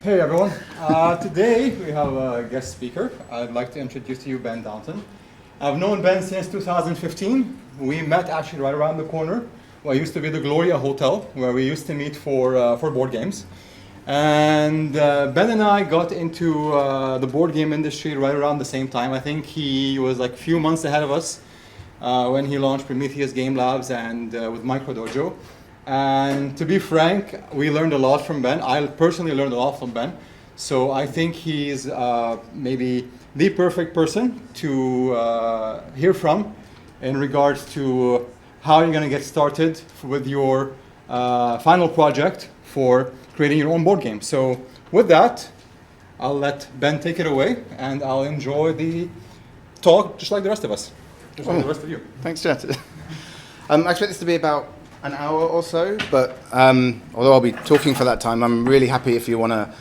Hey everyone, today we have a guest speaker. I'd like to introduce to you Ben Downton. I've known Ben since 2015. We met actually right around the corner. What used to be the Gloria Hotel, where we used to meet for board games. And Ben and I got into the board game industry right around the same time. I think he was like a few months ahead of us when he launched Prometheus Game Labs and with Micro Dojo. And to be frank, we learned a lot from Ben. I personally learned a lot from Ben. So I think he's maybe the perfect person to hear from in regards to how you're going to get started with your final project for creating your own board game. So with that, I'll let Ben take it away and I'll enjoy the talk just like the rest of us, just like the rest of you. Thanks, Jet. I expect this to be about an hour or so, but although I'll be talking for that time, I'm really happy if you want to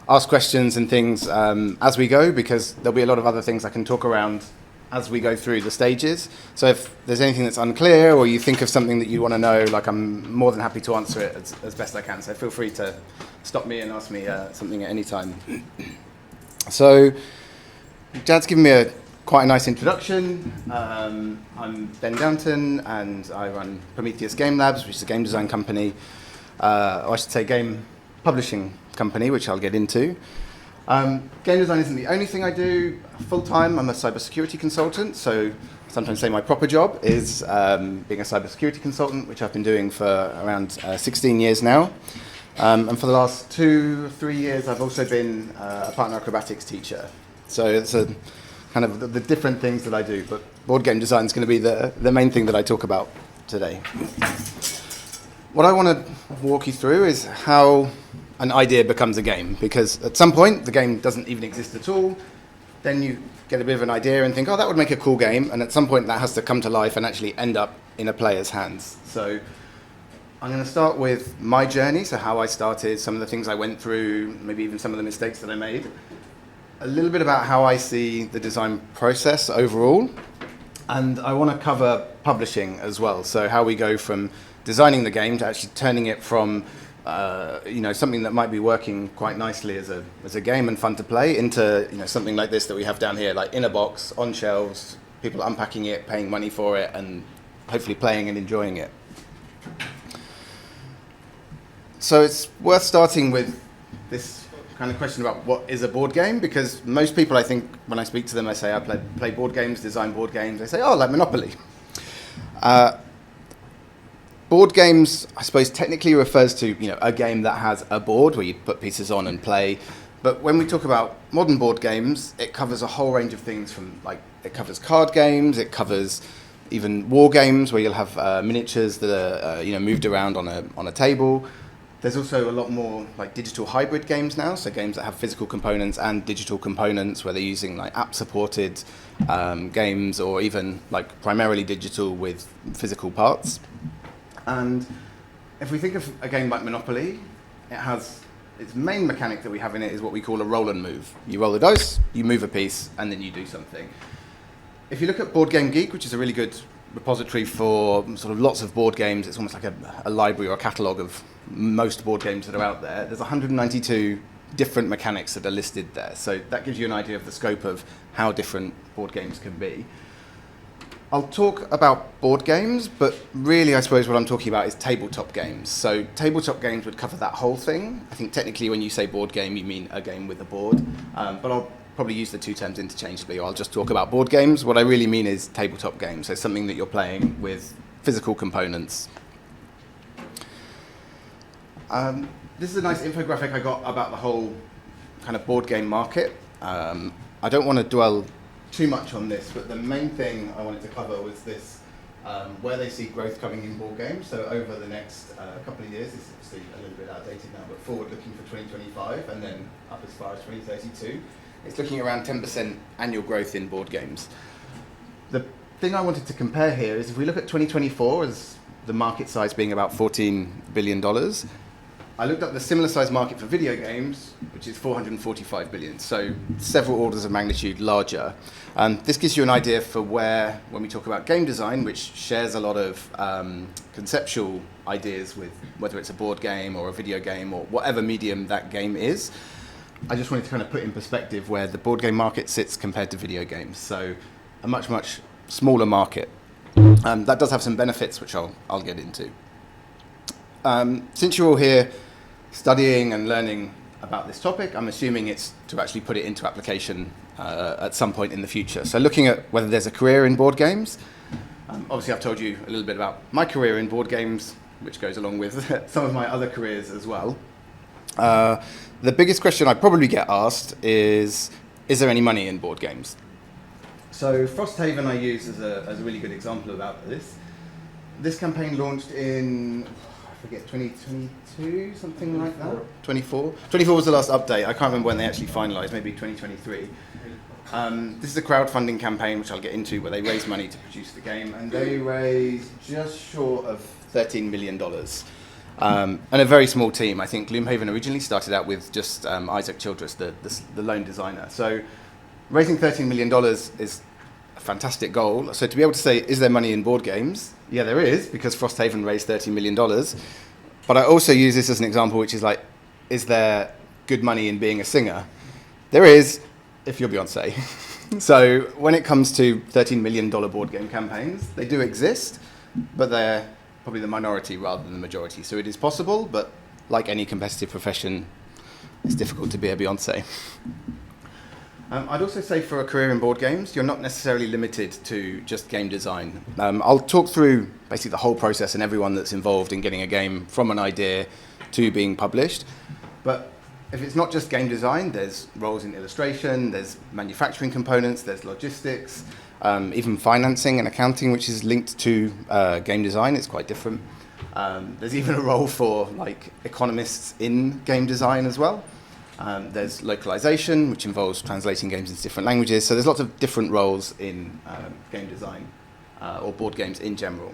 ask questions and things as we go, because there'll be a lot of other things I can talk around as we go through the stages. So if there's anything that's unclear or you think of something that you want to know, like, I'm more than happy to answer it as best I can. So feel free to stop me and ask me something at any time. So Jad's given me quite a nice introduction. I'm Ben Downton and I run Prometheus Game Labs, which is a game design company, or I should say game publishing company, which I'll get into. Game design isn't the only thing I do full-time. I'm a cybersecurity consultant, so I sometimes say my proper job is being a cybersecurity consultant, which I've been doing for around 16 years now. And for the last 2-3 years, I've also been a partner acrobatics teacher. So it's a kind of the different things that I do, but board game design is going to be the main thing that I talk about today. What I want to walk you through is how an idea becomes a game, because at some point the game doesn't even exist at all. Then you get a bit of an idea and think, oh, that would make a cool game, and at some point that has to come to life and actually end up in a player's hands. So I'm going to start with my journey, so how I started, some of the things I went through, maybe even some of the mistakes that I made. A little bit about how I see the design process overall, and I want to cover publishing as well. So how we go from designing the game to actually turning it from something that might be working quite nicely as a game and fun to play into something like this that we have down here, like in a box, on shelves, people unpacking it, paying money for it, and hopefully playing and enjoying it. So it's worth starting with this kind of question about what is a board game, because most people, I think, when I speak to them, I say I play board games, design board games, they say, oh, like Monopoly. Board games, I suppose, technically refers to a game that has a board where you put pieces on and play. But when we talk about modern board games, it covers a whole range of things, from it covers card games, it covers even war games where you'll have miniatures that are moved around on a table. There's also a lot more like digital hybrid games now, so games that have physical components and digital components, where they're using like app-supported games, or even like primarily digital with physical parts. And if we think of a game like Monopoly, it has its main mechanic that we have in it is what we call a roll and move. You roll the dice, you move a piece, and then you do something. If you look at Board Game Geek, which is a really good repository for sort of lots of board games, it's almost like a library or a catalogue of most board games that are out there. There's 192 different mechanics that are listed there. So that gives you an idea of the scope of how different board games can be. I'll talk about board games, but really I suppose what I'm talking about is tabletop games. So tabletop games would cover that whole thing. I think technically when you say board game, you mean a game with a board, but I'll probably use the two terms interchangeably, or I'll just talk about board games. What I really mean is tabletop games, so something that you're playing with physical components. This is a nice infographic I got about the whole kind of board game market. I don't want to dwell too much on this, but the main thing I wanted to cover was this, where they see growth coming in board games. So over the next couple of years, it's obviously a little bit outdated now, but forward looking for 2025 and then up as far as 2032, it's looking around 10% annual growth in board games. The thing I wanted to compare here is if we look at 2024 as the market size being about $14 billion, I looked up the similar size market for video games, which is $445 billion, so several orders of magnitude larger. This gives you an idea for where, when we talk about game design, which shares a lot of conceptual ideas with whether it's a board game or a video game or whatever medium that game is, I just wanted to kind of put in perspective where the board game market sits compared to video games. So a much, much smaller market. That does have some benefits, which I'll get into. Since you're all here studying and learning about this topic, I'm assuming it's to actually put it into application at some point in the future. So looking at whether there's a career in board games, obviously I've told you a little bit about my career in board games, which goes along with some of my other careers as well. The biggest question I probably get asked is there any money in board games? So Frosthaven I use as a really good example about this. This campaign launched in, I forget, 2022, something like that? 24? 24 was the last update. I can't remember when they actually finalised, maybe 2023. This is a crowdfunding campaign, which I'll get into, where they raise money to produce the game, and they raised just short of $13 million. And a very small team. I think Gloomhaven originally started out with just Isaac Childress, the lone designer. So raising $13 million is a fantastic goal. So to be able to say, is there money in board games? Yeah, there is, because Frosthaven raised $13 million. But I also use this as an example, which is like, is there good money in being a singer? There is, if you're Beyonce. So when it comes to $13 million board game campaigns, they do exist, but they're probably the minority rather than the majority. So it is possible, but like any competitive profession, it's difficult to be a Beyonce. I'd also say for a career in board games, you're not necessarily limited to just game design. I'll talk through basically the whole process and everyone that's involved in getting a game from an idea to being published. But if it's not just game design, there's roles in illustration, there's manufacturing components, there's logistics, even financing and accounting, which is linked to game design. It's quite different. There's even a role for like economists in game design as well. There's localization, which involves translating games into different languages. So there's lots of different roles in game design or board games in general.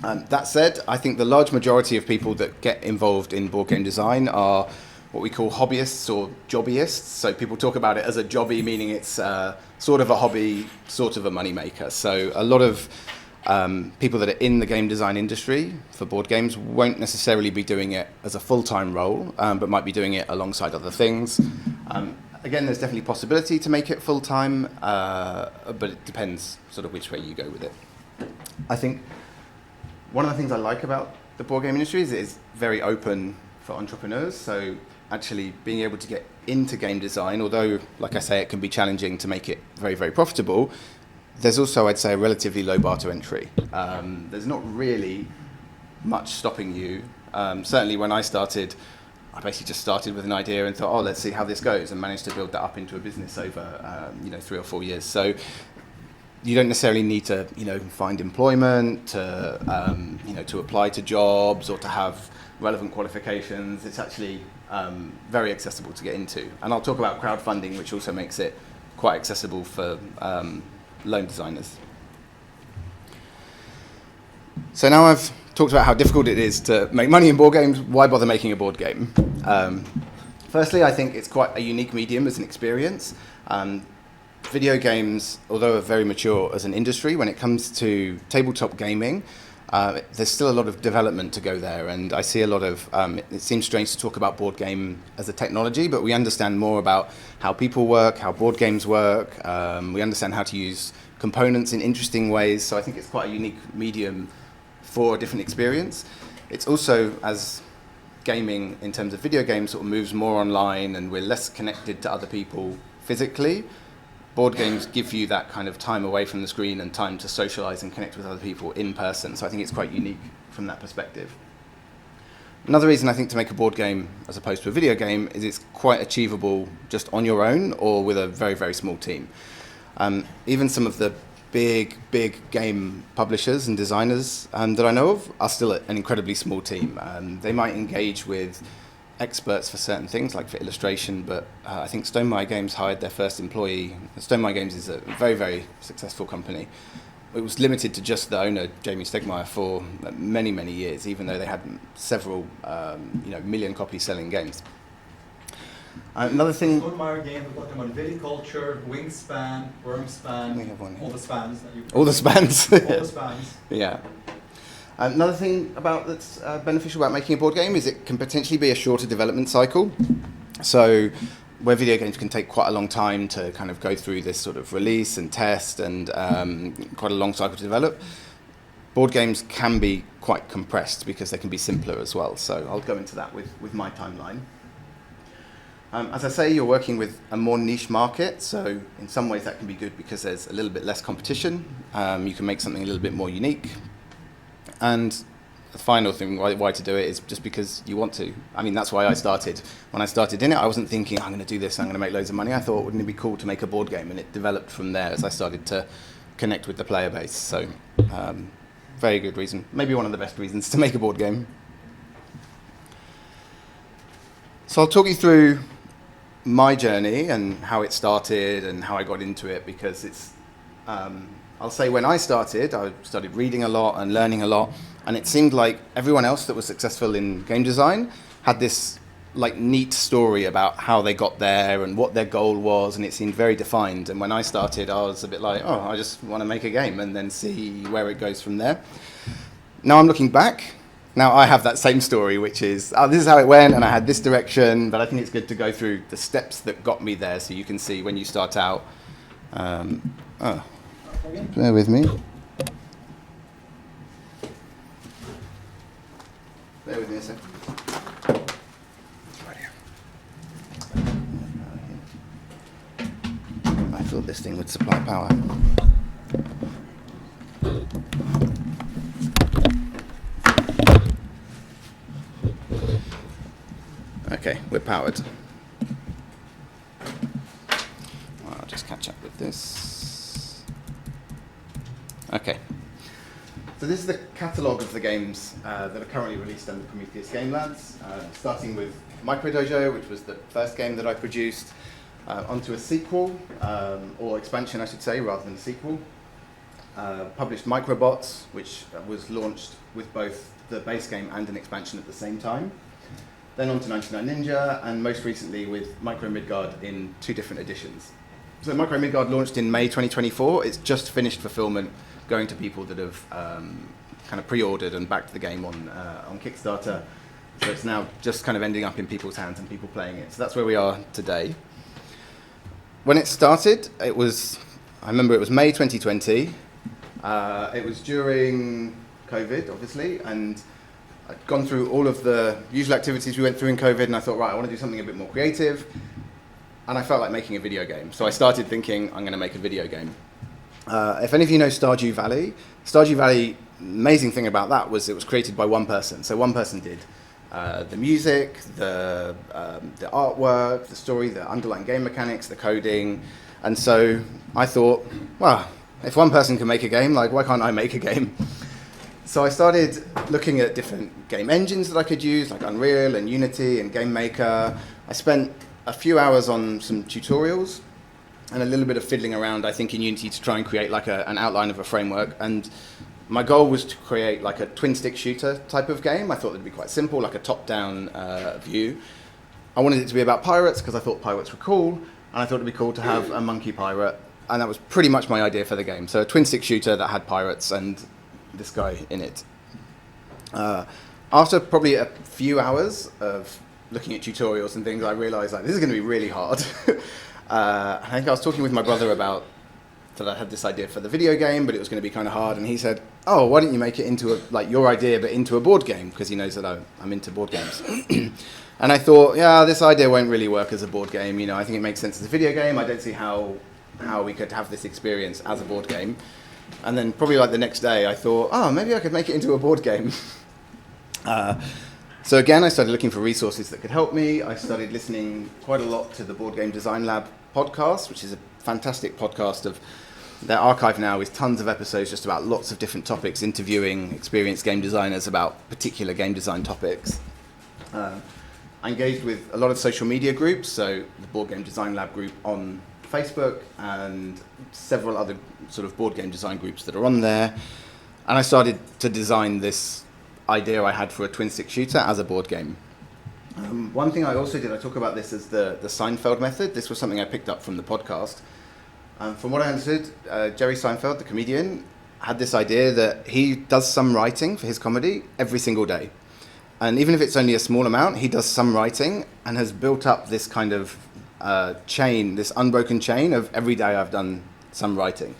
That said, I think the large majority of people that get involved in board game design are what we call hobbyists or jobbyists. So people talk about it as a jobby, meaning it's sort of a hobby, sort of a moneymaker. So a lot of people that are in the game design industry for board games won't necessarily be doing it as a full-time role, but might be doing it alongside other things. Again, there's definitely possibility to make it full-time, but it depends sort of which way you go with it. I think one of the things I like about the board game industry is it's very open for entrepreneurs. So actually being able to get into game design, although, like I say, it can be challenging to make it very, very profitable, there's also, I'd say, a relatively low bar to entry. There's not really much stopping you. Certainly when I started, I basically just started with an idea and thought, oh, let's see how this goes, and managed to build that up into a business over 3 or 4 years. So you don't necessarily need to find employment, to apply to jobs or to have relevant qualifications. It's actually very accessible to get into. And I'll talk about crowdfunding, which also makes it quite accessible for lone designers. So now I've talked about how difficult it is to make money in board games. Why bother making a board game? Firstly, I think it's quite a unique medium as an experience. Video games, although are very mature as an industry, when it comes to tabletop gaming, there's still a lot of development to go there, and I see a lot of, it seems strange to talk about board game as a technology, but we understand more about how people work, how board games work, we understand how to use components in interesting ways, so I think it's quite a unique medium for a different experience. It's also, as gaming in terms of video games sort of moves more online and we're less connected to other people physically, board games give you that kind of time away from the screen and time to socialize and connect with other people in person. So I think it's quite unique from that perspective. Another reason I think to make a board game as opposed to a video game is it's quite achievable just on your own or with a very, very small team. Even some of the big game publishers and designers that I know of are still an incredibly small team. They might engage with experts for certain things, like for illustration, but I think Stonemaier Games hired their first employee. Stonemaier Games is a very, very successful company. It was limited to just the owner, Jamie Stegmaier, for many, many years, even though they had several million copy selling games. Another thing... Stonemaier Games, we've got them on Viticulture, Wingspan, Wormspan, We have one here. all the spans. All the spans. All the spans. Yeah. Another thing that's beneficial about making a board game is it can potentially be a shorter development cycle. So where video games can take quite a long time to kind of go through this sort of release and test and quite a long cycle to develop, board games can be quite compressed because they can be simpler as well. So I'll go into that with my timeline. As I say, you're working with a more niche market, so in some ways that can be good because there's a little bit less competition. You can make something a little bit more unique. And the final thing why to do it is just because you want to. I mean, that's why I started. When I started in it, I wasn't thinking, I'm going to do this, I'm going to make loads of money. I thought, wouldn't it be cool to make a board game? And it developed from there as I started to connect with the player base. So, very good reason. Maybe one of the best reasons to make a board game. So I'll talk you through my journey and how it started and how I got into it, because it's, I'll say when I started reading a lot and learning a lot, and it seemed like everyone else that was successful in game design had this like neat story about how they got there and what their goal was, and it seemed very defined. And when I started, I was a bit like, oh, I just want to make a game and then see where it goes from there. Now I'm looking back. Now I have that same story, which is, oh, this is how it went, and I had this direction, but I think it's good to go through the steps that got me there so you can see when you start out. Bear with me. Bear with me a second. Right here. I thought this thing would supply power. Okay, we're powered. I'll just catch up with this. Okay. So this is the catalogue of the games that are currently released under Prometheus Game Labs, starting with Microdojo, which was the first game that I produced, onto a sequel, or expansion I should say, rather than a sequel. Published Microbots, which was launched with both the base game and an expansion at the same time. Then on to 99 Ninja, and most recently with Micro Midgard in 2 different editions. So Micro Midgard launched in May 2024. It's just finished fulfillment, going to people that have kind of pre-ordered and backed the game on Kickstarter. So it's now just kind of ending up in people's hands and people playing it. So that's where we are today. When it started, I remember it was May 2020. It was during COVID, obviously, and I'd gone through all of the usual activities we went through in COVID, and I thought, right, I want to do something a bit more creative, and I felt like making a video game. So I started thinking, I'm going to make a video game. If any of you know Stardew Valley, amazing thing about that was it was created by one person. So one person did the music, the artwork, the story, the underlying game mechanics, the coding, and so I thought, well, if one person can make a game, like, why can't I make a game? So I started looking at different game engines that I could use, like Unreal and Unity and Game Maker. I spent a few hours on some tutorials and a little bit of fiddling around, I think, in Unity to try and create like an outline of a framework. And my goal was to create like a twin-stick shooter type of game. I thought it'd be quite simple, like a top-down view. I wanted it to be about pirates because I thought pirates were cool, and I thought it'd be cool to have a monkey pirate, and that was pretty much my idea for the game. So a twin-stick shooter that had pirates and this guy in it. After probably a few hours of looking at tutorials and things, I realized like this is going to be really hard. I think I was talking with my brother about that I had this idea for the video game, but it was going to be kind of hard, and he said, oh, why don't you make it into like your idea but into a board game, because he knows that I'm into board games. And I thought, yeah, this idea won't really work as a board game. I think it makes sense as a video game. I don't see how we could have this experience as a board game. And then probably like the next day, I thought, oh, maybe I could make it into a board game. So again, I started looking for resources that could help me. I started listening quite a lot to the Board Game Design Lab podcast, which is a fantastic podcast. Of their archive now is tons of episodes just about lots of different topics, interviewing experienced game designers about particular game design topics. I engaged with a lot of social media groups, so the Board Game Design Lab group on Facebook and several other sort of board game design groups that are on there. And I started to design this idea I had for a twin-stick shooter as a board game. One thing I also did, I talk about this as the Seinfeld method. This was something I picked up from the podcast. From what I understood, Jerry Seinfeld, the comedian, had this idea that he does some writing for his comedy every single day. And even if it's only a small amount, he does some writing and has built up this kind of chain, this unbroken chain of every day I've done some writing.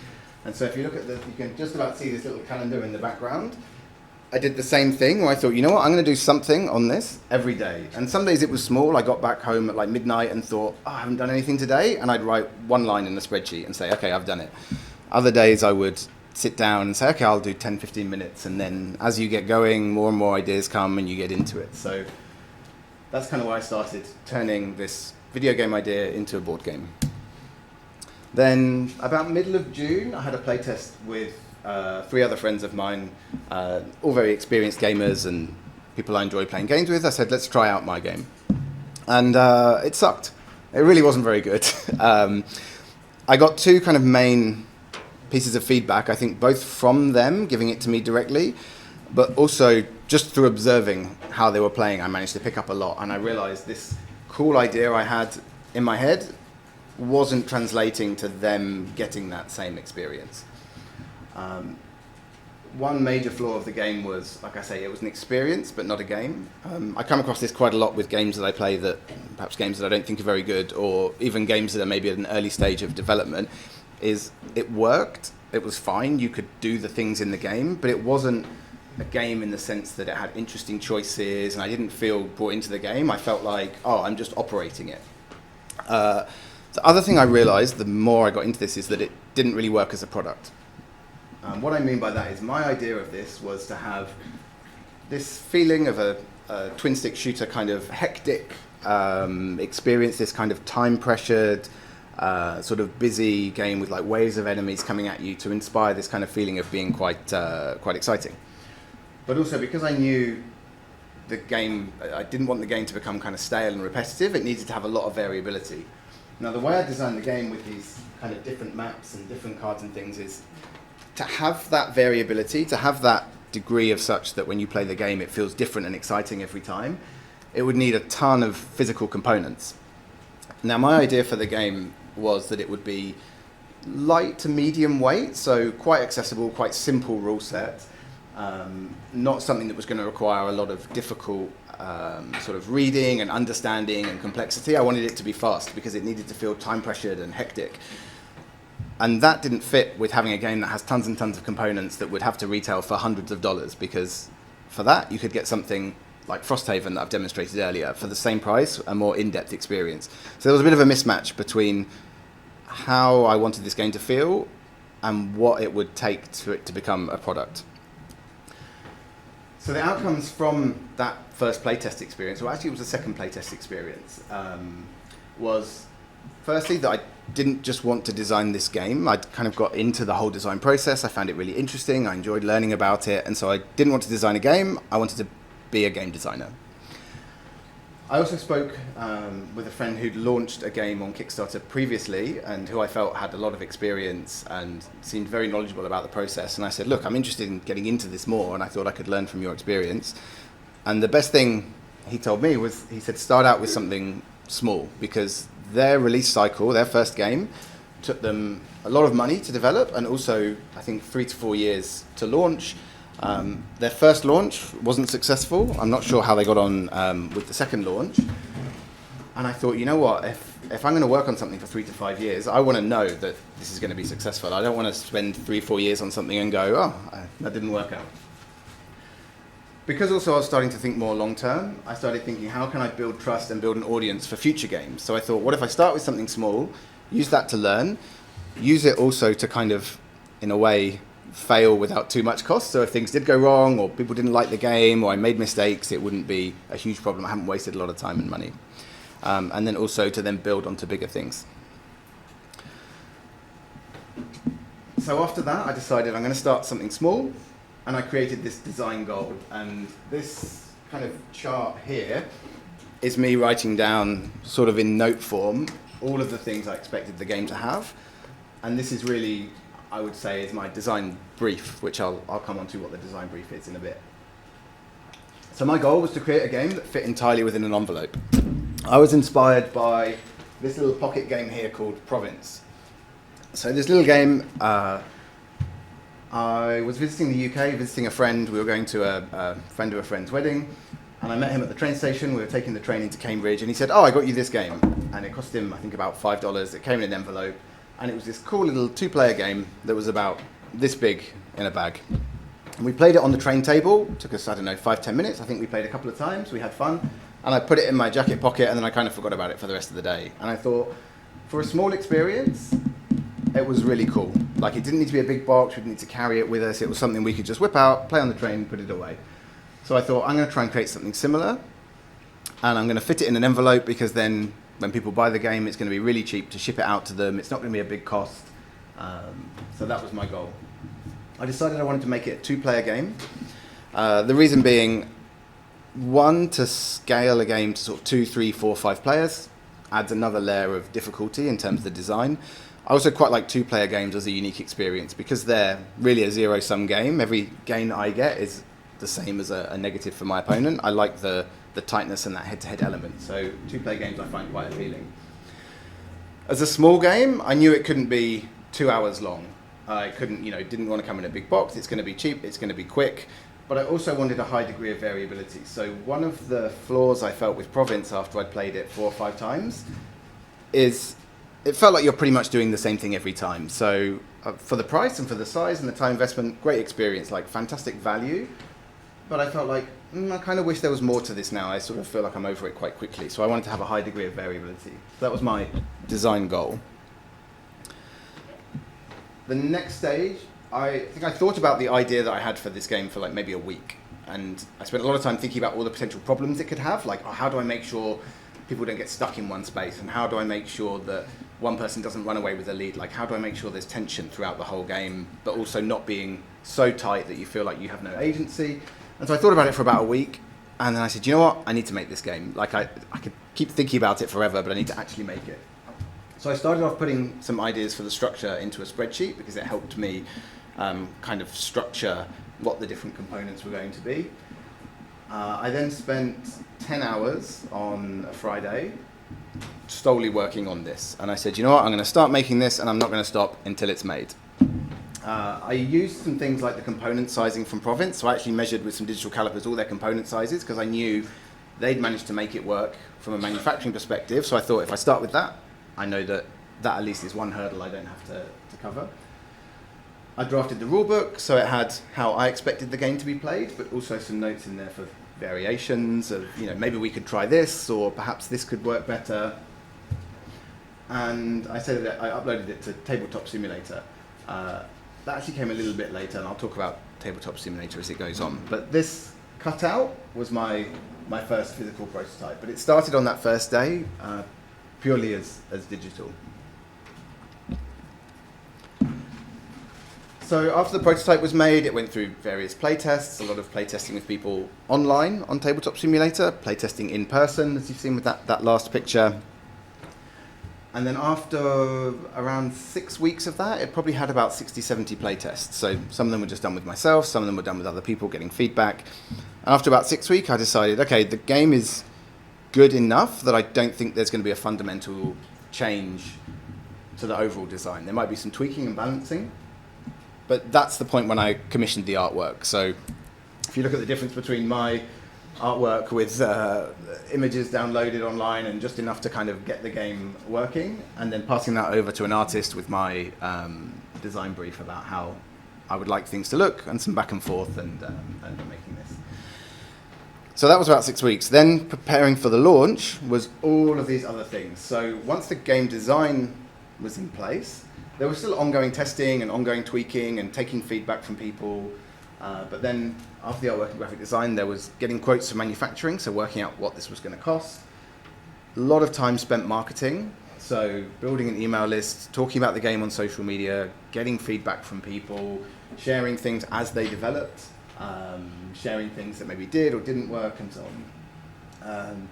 And so if you look at you can just about see this little calendar in the background. I did the same thing where I thought, you know what, I'm going to do something on this every day. And some days it was small. I got back home at like midnight and thought, oh, I haven't done anything today. And I'd write one line in the spreadsheet and say, okay, I've done it. Other days I would sit down and say, okay, I'll do 10, 15 minutes. And then as you get going, more and more ideas come and you get into it. So that's kind of why I started turning this video game idea into a board game. Then about middle of June, I had a playtest with 3 other friends of mine, all very experienced gamers and people I enjoy playing games with. I said, let's try out my game. And it sucked. It really wasn't very good. I got 2 kind of main pieces of feedback, I think both from them giving it to me directly, but also just through observing how they were playing, I managed to pick up a lot. And I realized this cool idea I had in my head wasn't translating to them getting that same experience. One major flaw of the game was, like I say, it was an experience, but not a game. I come across this quite a lot with games that I play, that perhaps games that I don't think are very good, or even games that are maybe at an early stage of development, is it worked, it was fine, you could do the things in the game, but it wasn't a game in the sense that it had interesting choices, and I didn't feel brought into the game. I felt like, oh, I'm just operating it. The other thing I realized, the more I got into this, is that it didn't really work as a product. What I mean by that is my idea of this was to have this feeling of a twin-stick shooter kind of hectic experience, this kind of time-pressured, sort of busy game with like waves of enemies coming at you to inspire this kind of feeling of being quite exciting. But also because I knew the game, I didn't want the game to become kind of stale and repetitive, it needed to have a lot of variability. Now the way I designed the game with these kind of different maps and different cards and things is to have that variability, to have that degree of such that when you play the game it feels different and exciting every time, it would need a ton of physical components. Now my idea for the game was that it would be light to medium weight, so quite accessible, quite simple rule set, not something that was going to require a lot of difficult sort of reading and understanding and complexity. I wanted it to be fast because it needed to feel time pressured and hectic. And that didn't fit with having a game that has tons and tons of components that would have to retail for hundreds of dollars, because for that you could get something like Frosthaven that I've demonstrated earlier for the same price, a more in-depth experience. So there was a bit of a mismatch between how I wanted this game to feel and what it would take for it to become a product. So the outcomes from that first playtest experience, well actually it was the second playtest experience, was firstly that I didn't just want to design this game. I'd kind of got into the whole design process. I found it really interesting. I enjoyed learning about it. And so I didn't want to design a game. I wanted to be a game designer. I also spoke with a friend who'd launched a game on Kickstarter previously and who I felt had a lot of experience and seemed very knowledgeable about the process. And I said, look, I'm interested in getting into this more, and I thought I could learn from your experience. And the best thing he told me was, he said, start out with something small, because their release cycle, their first game, took them a lot of money to develop and also, I think, 3 to 4 years to launch. Their first launch wasn't successful. I'm not sure how they got on with the second launch. And I thought, you know what, if I'm going to work on something for 3 to 5 years, I want to know that this is going to be successful. I don't want to spend 3 or 4 years on something and go, oh, that didn't work out. Because also I was starting to think more long term, I started thinking, how can I build trust and build an audience for future games? So I thought, what if I start with something small, use that to learn, use it also to kind of, in a way, fail without too much cost. So if things did go wrong, or people didn't like the game, or I made mistakes, it wouldn't be a huge problem. I haven't wasted a lot of time and money. And then also to then build onto bigger things. So after that, I decided I'm going to start something small. And I created this design goal, and this kind of chart here is me writing down, sort of in note form, all of the things I expected the game to have. And this is really, I would say, is my design brief, which I'll come on to what the design brief is in a bit. So my goal was to create a game that fit entirely within an envelope. I was inspired by this little pocket game here called Province. So this little game, I was visiting the UK, visiting a friend. We were going to a friend of a friend's wedding, and I met him at the train station. We were taking the train into Cambridge, and he said, oh, I got you this game. and it cost him, I think, about $5. It came in an envelope, and it was this cool little 2-player game that was about this big in a bag. And we played it on the train table. It took us, I don't know, 5-10 minutes. I think we played a couple of times. We had fun. And I put it in my jacket pocket, and then I kind of forgot about it for the rest of the day. And I thought, for a small experience, it was really cool. Like, it didn't need to be a big box. We didn't need to carry it with us. It was something we could just whip out, play on the train, put it away. So I thought, I'm going to try and create something similar. And I'm going to fit it in an envelope, because then when people buy the game, it's going to be really cheap to ship it out to them. It's not going to be a big cost. So that was my goal. I decided I wanted to make it a 2-player game. The reason being, one, to scale a game to sort of 2, 3, 4, 5 players adds another layer of difficulty in terms of the design. I also quite like 2-player games as a unique experience, because they're really a zero-sum game. Every gain I get is the same as a negative for my opponent. I like the tightness and that head-to-head element. So 2-player games I find quite appealing. As a small game, I knew it couldn't be 2 hours long. I couldn't, didn't want to come in a big box. It's going to be cheap. It's going to be quick. But I also wanted a high degree of variability. So one of the flaws I felt with Province after I'd played it 4 or 5 times is it felt like you're pretty much doing the same thing every time. So for the price and for the size and the time investment, great experience, like fantastic value. But I felt like, I kind of wish there was more to this now. I sort of feel like I'm over it quite quickly. So I wanted to have a high degree of variability. So that was my design goal. The next stage, I think I thought about the idea that I had for this game for like maybe a week. And I spent a lot of time thinking about all the potential problems it could have. Like, how do I make sure people don't get stuck in one space? And how do I make sure that one person doesn't run away with the lead? Like, how do I make sure there's tension throughout the whole game, but also not being so tight that you feel like you have no agency? And so I thought about it for about a week. And then I said, you know what? I need to make this game. Like, I could keep thinking about it forever, but I need to actually make it. So I started off putting some ideas for the structure into a spreadsheet, because it helped me kind of structure what the different components were going to be. I then spent 10 hours on a Friday solely working on this. And I said, you know what, I'm going to start making this, and I'm not going to stop until it's made. I used some things like the component sizing from Province. So I actually measured with some digital calipers all their component sizes, because I knew they'd managed to make it work from a manufacturing perspective. So I thought, if I start with that, I know that at least is one hurdle I don't have to cover. I drafted the rulebook, so it had how I expected the game to be played, but also some notes in there for variations of, maybe we could try this, or perhaps this could work better. And I said that I uploaded it to Tabletop Simulator. That actually came a little bit later, and I'll talk about Tabletop Simulator as it goes on. But this cutout was my first physical prototype, but it started on that first day purely as digital. So after the prototype was made, it went through various playtests, a lot of playtesting with people online on Tabletop Simulator, playtesting in person, as you've seen with that last picture. And then after around 6 weeks of that, it probably had about 60, 70 playtests. So some of them were just done with myself, some of them were done with other people, getting feedback. And after about 6 weeks, I decided, okay, the game is good enough that I don't think there's going to be a fundamental change to the overall design. There might be some tweaking and balancing, but that's the point when I commissioned the artwork. So if you look at the difference between my artwork with images downloaded online and just enough to kind of get the game working, and then passing that over to an artist with my design brief about how I would like things to look, and some back and forth and making this. So that was about 6 weeks. Then preparing for the launch was all of these other things. So once the game design was in place, there was still ongoing testing and ongoing tweaking and taking feedback from people. But then after the artwork and graphic design, there was getting quotes from manufacturing, so working out what this was going to cost. A lot of time spent marketing, so building an email list, talking about the game on social media, getting feedback from people, sharing things as they developed, sharing things that maybe did or didn't work, and so on.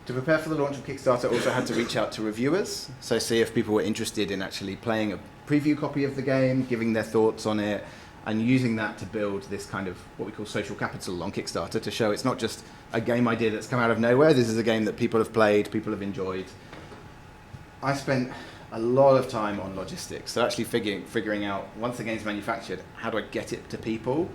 To prepare for the launch of Kickstarter, I also had to reach out to reviewers, so see if people were interested in actually playing a preview copy of the game, giving their thoughts on it, and using that to build this kind of what we call social capital on Kickstarter, to show it's not just a game idea that's come out of nowhere. This is a game that people have played, people have enjoyed. I spent a lot of time on logistics, so actually figuring out, once the game's manufactured, how do I get it to people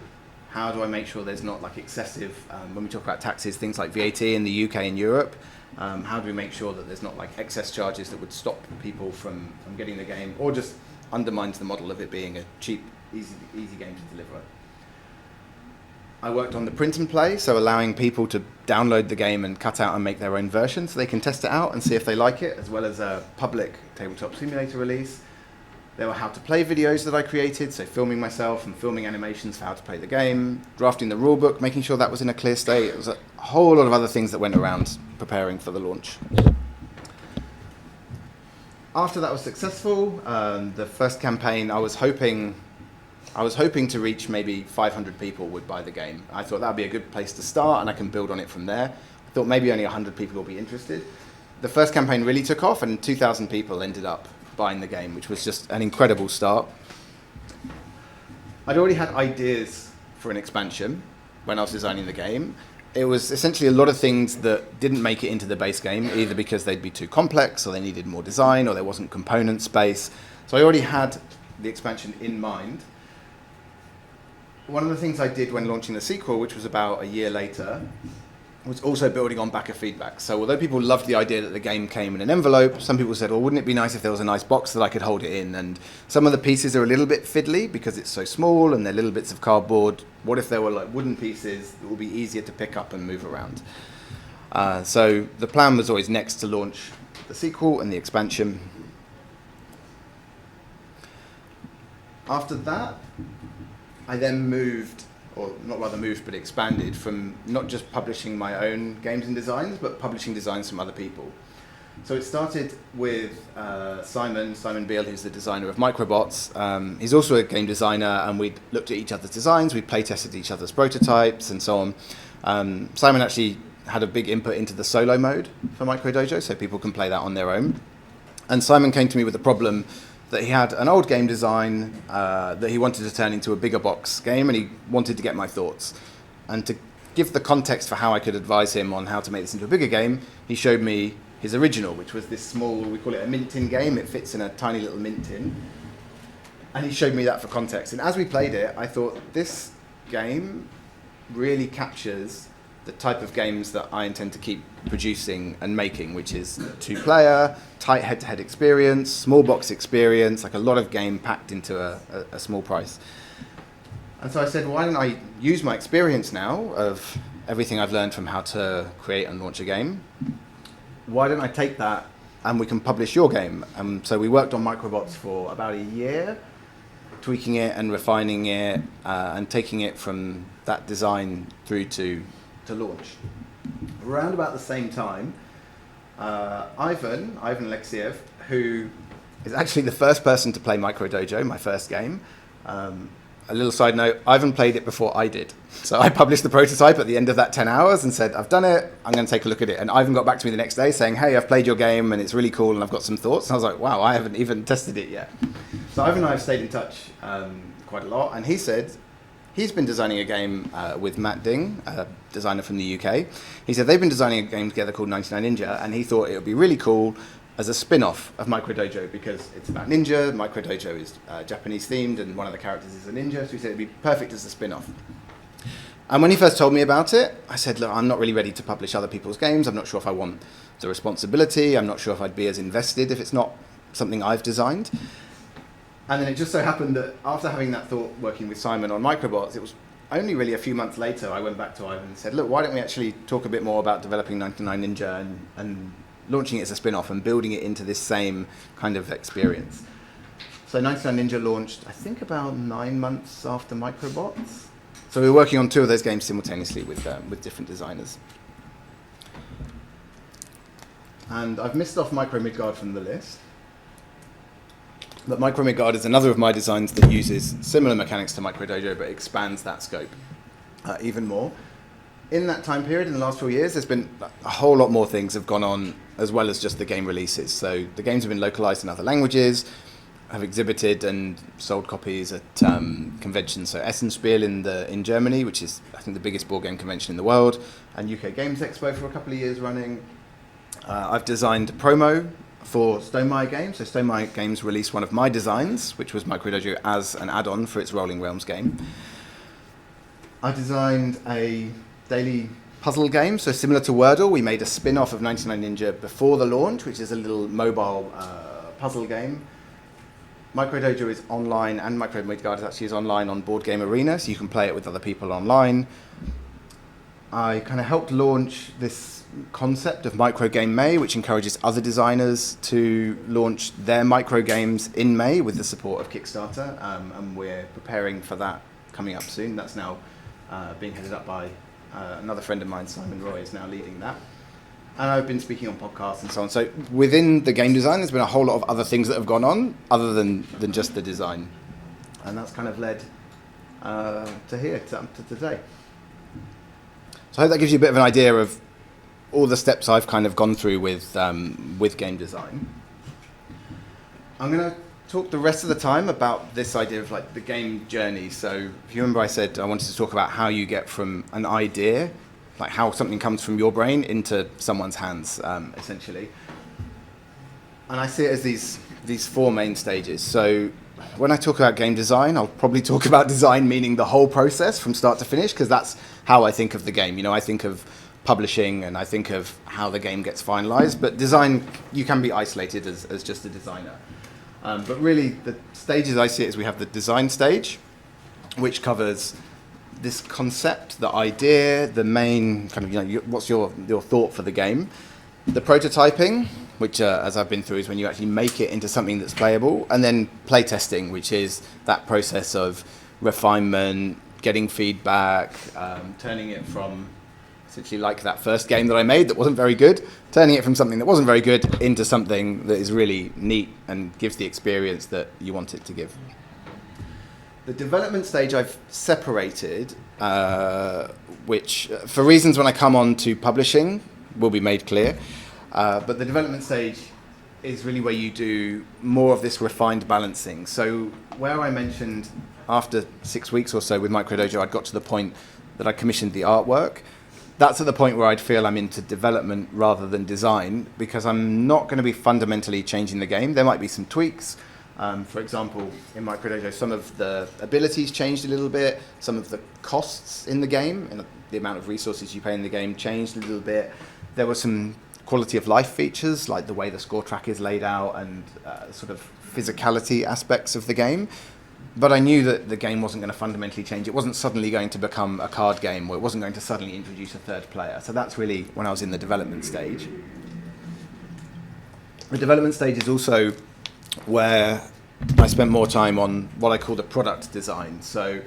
how do I make sure there's not like excessive, when we talk about taxes, things like VAT in the UK and Europe, how do we make sure that there's not like excess charges that would stop people from getting the game, or just undermines the model of it being a cheap, easy game to deliver. I worked on the print and play, so allowing people to download the game and cut out and make their own version so they can test it out and see if they like it, as well as a public tabletop simulator release. There were how to play videos that I created, so filming myself and filming animations for how to play the game, drafting the rulebook, making sure that was in a clear state. It was a whole lot of other things that went around preparing for the launch. After that was successful, the first campaign, I was hoping to reach maybe 500 people would buy the game. I thought that would be a good place to start, and I can build on it from there. I thought maybe only 100 people will be interested. The first campaign really took off, and 2,000 people ended up buying the game, which was just an incredible start. I'd already had ideas for an expansion when I was designing the game. It was essentially a lot of things that didn't make it into the base game, either because they'd be too complex, or they needed more design, or there wasn't component space. So I already had the expansion in mind. One of the things I did when launching the sequel, which was about a year later, was also building on backer feedback. So although people loved the idea that the game came in an envelope, some people said, well, wouldn't it be nice if there was a nice box that I could hold it in? And some of the pieces are a little bit fiddly because it's so small and they're little bits of cardboard. What if there were like wooden pieces that would be easier to pick up and move around? So the plan was always next to launch the sequel and the expansion. After that, I then moved, or not rather moved, but expanded from not just publishing my own games and designs, but publishing designs from other people. So it started with Simon Beale, who's the designer of Microbots. He's also a game designer, and we looked at each other's designs, we play tested each other's prototypes, and so on. Simon actually had a big input into the solo mode for MicroDojo, so people can play that on their own. And Simon came to me with a problem that he had an old game design that he wanted to turn into a bigger box game, and he wanted to get my thoughts. And to give the context for how I could advise him on how to make this into a bigger game, he showed me his original, which was this small, we call it a mint tin game. It fits in a tiny little mint tin. And he showed me that for context. And as we played it, I thought, this game really captures the type of games that I intend to keep producing and making, which is two-player, tight head-to-head experience, small box experience, like a lot of game packed into a small price. And so I said, why don't I use my experience now of everything I've learned from how to create and launch a game? Why don't I take that and we can publish your game? So we worked on Microbots for about a year, tweaking it and refining it and taking it from that design through to launch. Around about the same time, Ivan Alexiev, who is actually the first person to play MicroDojo, my first game. A little side note, Ivan played it before I did. So I published the prototype at the end of that 10 hours and said, I've done it, I'm going to take a look at it. And Ivan got back to me the next day saying, hey, I've played your game and it's really cool and I've got some thoughts. And I was like, wow, I haven't even tested it yet. So Ivan and I have stayed in touch quite a lot. And he said, he's been designing a game with Matt Ding, a designer from the UK. He said they've been designing a game together called 99 Ninja, and he thought it would be really cool as a spin-off of MicroDojo because it's about ninja. MicroDojo is Japanese themed, and one of the characters is a ninja, so he said it'd be perfect as a spin-off. And when he first told me about it, I said, look, I'm not really ready to publish other people's games. I'm not sure if I want the responsibility. I'm not sure if I'd be as invested if it's not something I've designed. And then it just so happened that after having that thought working with Simon on Microbots, it was only really a few months later I went back to Ivan and said, look, why don't we actually talk a bit more about developing 99 Ninja and launching it as a spin-off and building it into this same kind of experience. So 99 Ninja launched, I think, about 9 months after Microbots. So we were working on two of those games simultaneously with different designers. And I've missed off Micro Midgard from the list. But Micro Midgard is another of my designs that uses similar mechanics to MicroDojo, but expands that scope even more. In that time period, in the last 4 years, there's been a whole lot more things have gone on, as well as just the game releases. So the games have been localized in other languages, have exhibited and sold copies at conventions. So Essenspiel in Germany, which is, I think, the biggest board game convention in the world, and UK Games Expo for a couple of years running. I've designed promo for Stonemaier Games. So Stonemaier Games released one of my designs, which was MicroDojo as an add-on for its Rolling Realms game. I designed a daily puzzle game, so similar to Wordle. We made a spin-off of 99 Ninja before the launch, which is a little mobile puzzle game. Microdojo is online, and Micro Midgard actually is online on Board Game Arena, so you can play it with other people online. I kind of helped launch this concept of Micro Game May, which encourages other designers to launch their micro games in May with the support of Kickstarter, and we're preparing for that coming up soon. That's now being headed up by another friend of mine, Simon Roy, is now leading that. And I've been speaking on podcasts and so on. So within the game design, there's been a whole lot of other things that have gone on other than just the design. And that's kind of led to here, to today. So I hope that gives you a bit of an idea of all the steps I've kind of gone through with game design. I'm going to talk the rest of the time about this idea of like the game journey. So if you remember, I said I wanted to talk about how you get from an idea, like how something comes from your brain into someone's hands, essentially. And I see it as these four main stages. So when I talk about game design, I'll probably talk about design meaning the whole process from start to finish, because that's how I think of the game. You know, I think of publishing and I think of how the game gets finalized, but design, you can be isolated as just a designer. But really, the stages I see it as we have the design stage, which covers this concept, the idea, the main kind of, you know, what's your thought for the game. The prototyping, which as I've been through, is when you actually make it into something that's playable. And then play testing, which is that process of refinement, getting feedback, turning it from essentially like that first game that I made that wasn't very good, turning it from something that wasn't very good into something that is really neat and gives the experience that you want it to give. The development stage I've separated, which for reasons when I come on to publishing will be made clear, but the development stage is really where you do more of this refined balancing. So where I mentioned after 6 weeks or so with Microdojo, I'd got to the point that I commissioned the artwork. That's at the point where I'd feel I'm into development rather than design, because I'm not going to be fundamentally changing the game. There might be some tweaks. For example, in Microdojo, some of the abilities changed a little bit. Some of the costs in the game and the amount of resources you pay in the game changed a little bit. There were some quality of life features, like the way the score track is laid out and sort of physicality aspects of the game. But I knew that the game wasn't going to fundamentally change. It wasn't suddenly going to become a card game, or it wasn't going to suddenly introduce a third player. So that's really when I was in the development stage. The development stage is also where I spent more time on what I call the product design. So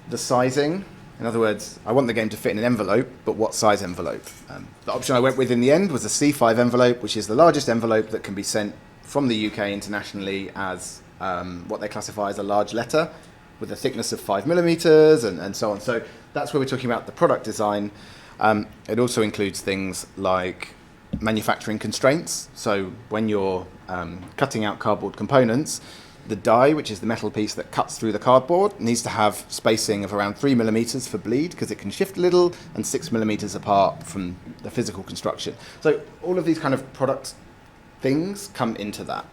the sizing, in other words, I want the game to fit in an envelope, but what size envelope? The option I went with in the end was a C5 envelope, which is the largest envelope that can be sent from the UK internationally as what they classify as a large letter, with a thickness of 5 millimeters and so on. So that's where we're talking about the product design. It also includes things like manufacturing constraints. So when you're cutting out cardboard components, the die, which is the metal piece that cuts through the cardboard, needs to have spacing of around 3 millimeters for bleed, because it can shift a little, and 6 millimeters apart from the physical construction. So all of these kind of product things come into that.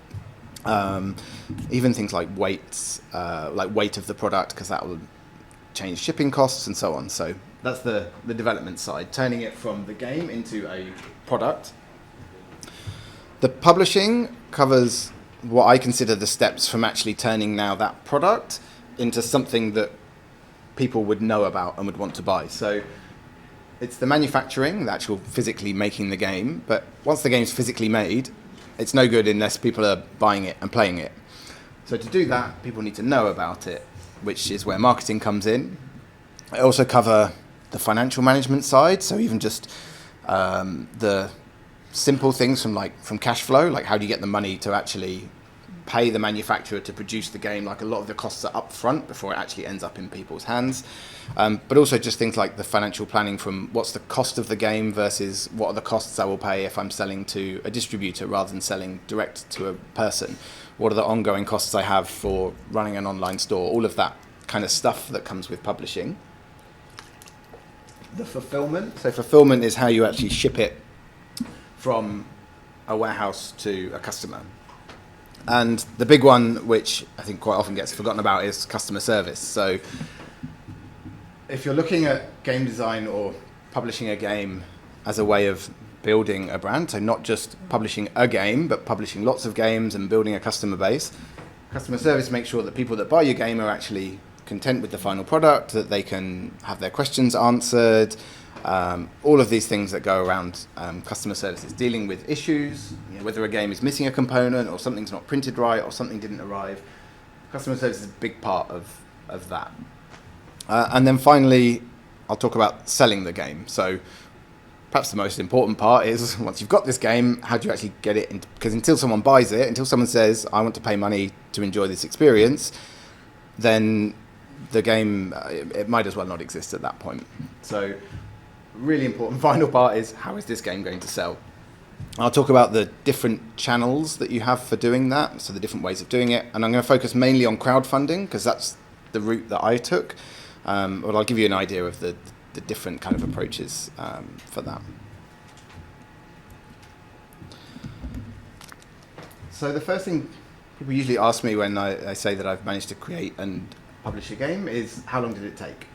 Even things like weights, like weight of the product, because that will change shipping costs and so on. So that's the development side, turning it from the game into a product. The publishing covers what I consider the steps from actually turning now that product into something that people would know about and would want to buy. So it's the manufacturing, the actual physically making the game, but once the game's physically made, it's no good unless people are buying it and playing it. So to do that, people need to know about it, which is where marketing comes in. I also cover the financial management side, so even just the simple things from cash flow, like how do you get the money to actually pay the manufacturer to produce the game. Like a lot of the costs are up front before it actually ends up in people's hands. But also just things like the financial planning, from what's the cost of the game versus what are the costs I will pay if I'm selling to a distributor rather than selling direct to a person. What are the ongoing costs I have for running an online store? All of that kind of stuff that comes with publishing. The fulfillment. So fulfillment is how you actually ship it from a warehouse to a customer. And the big one, which I think quite often gets forgotten about, is customer service. So if you're looking at game design or publishing a game as a way of building a brand, so not just publishing a game, but publishing lots of games and building a customer base, customer service makes sure that people that buy your game are actually content with the final product, that they can have their questions answered, all of these things that go around customer services, dealing with issues, whether a game is missing a component or something's not printed right or something didn't arrive. Customer service is a big part of that. And then finally, I'll talk about selling the game. So perhaps the most important part is once you've got this game, how do you actually get it? Because until someone buys it, until someone says, I want to pay money to enjoy this experience, then the game, it might as well not exist at that point. So really important final part is, how is this game going to sell? I'll talk about the different channels that you have for doing that, so the different ways of doing it. And I'm going to focus mainly on crowdfunding, because that's the route that I took. But I'll give you an idea of the different kind of approaches for that. So the first thing people usually ask me when I say that I've managed to create and publish a game is, how long did it take?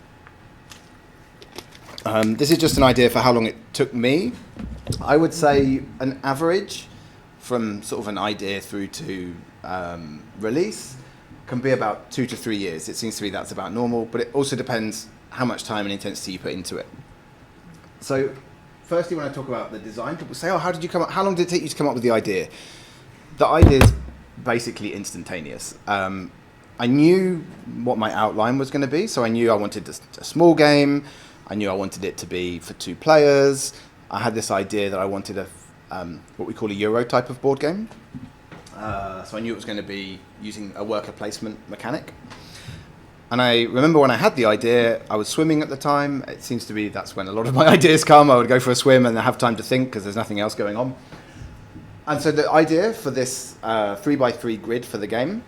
This is just an idea for how long it took me. I would say an average from sort of an idea through to release can be about 2 to 3 years. It seems to me that's about normal, but it also depends how much time and intensity you put into it. So firstly, when I talk about the design, people say, oh, how long did it take you to come up with the idea? The idea is basically instantaneous. I knew what my outline was going to be, so I knew I wanted a small game. I knew I wanted it to be for 2 players. I had this idea that I wanted what we call a Euro type of board game. So I knew it was going to be using a worker placement mechanic. And I remember when I had the idea, I was swimming at the time. It seems to be that's when a lot of my ideas come. I would go for a swim and have time to think because there's nothing else going on. And so the idea for this 3x3 grid for the game,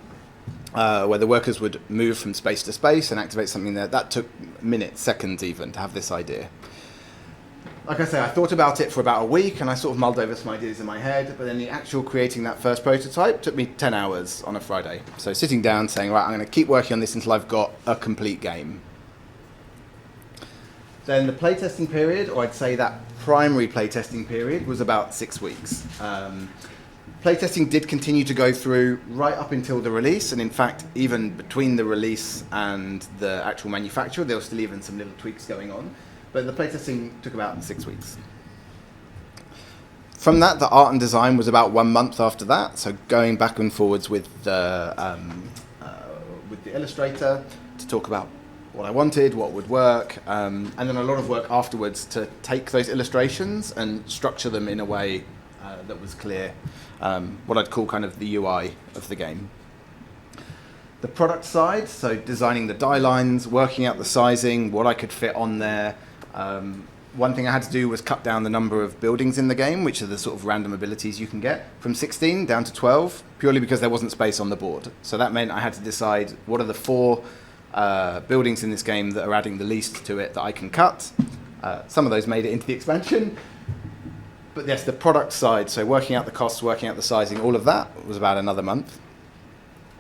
where the workers would move from space to space and activate something there, that took minutes, seconds even, to have this idea. Like I say, I thought about it for about a week and I sort of mulled over some ideas in my head, but then the actual creating that first prototype took me 10 hours on a Friday. So sitting down saying, right, I'm going to keep working on this until I've got a complete game. Then the playtesting period, or I'd say that primary playtesting period, was about 6 weeks. Playtesting did continue to go through right up until the release, and in fact, even between the release and the actual manufacture, there were still even some little tweaks going on. But the playtesting took about 6 weeks. From that, the art and design was about 1 month after that, so going back and forwards with the illustrator to talk about what I wanted, what would work, and then a lot of work afterwards to take those illustrations and structure them in a way that was clear, what I'd call kind of the UI of the game. The product side, so designing the die lines, working out the sizing, what I could fit on there. One thing I had to do was cut down the number of buildings in the game, which are the sort of random abilities you can get, from 16 down to 12, purely because there wasn't space on the board. So that meant I had to decide what are the 4 buildings in this game that are adding the least to it that I can cut. Some of those made it into the expansion. But yes, the product side, so working out the costs, working out the sizing, all of that was about another month.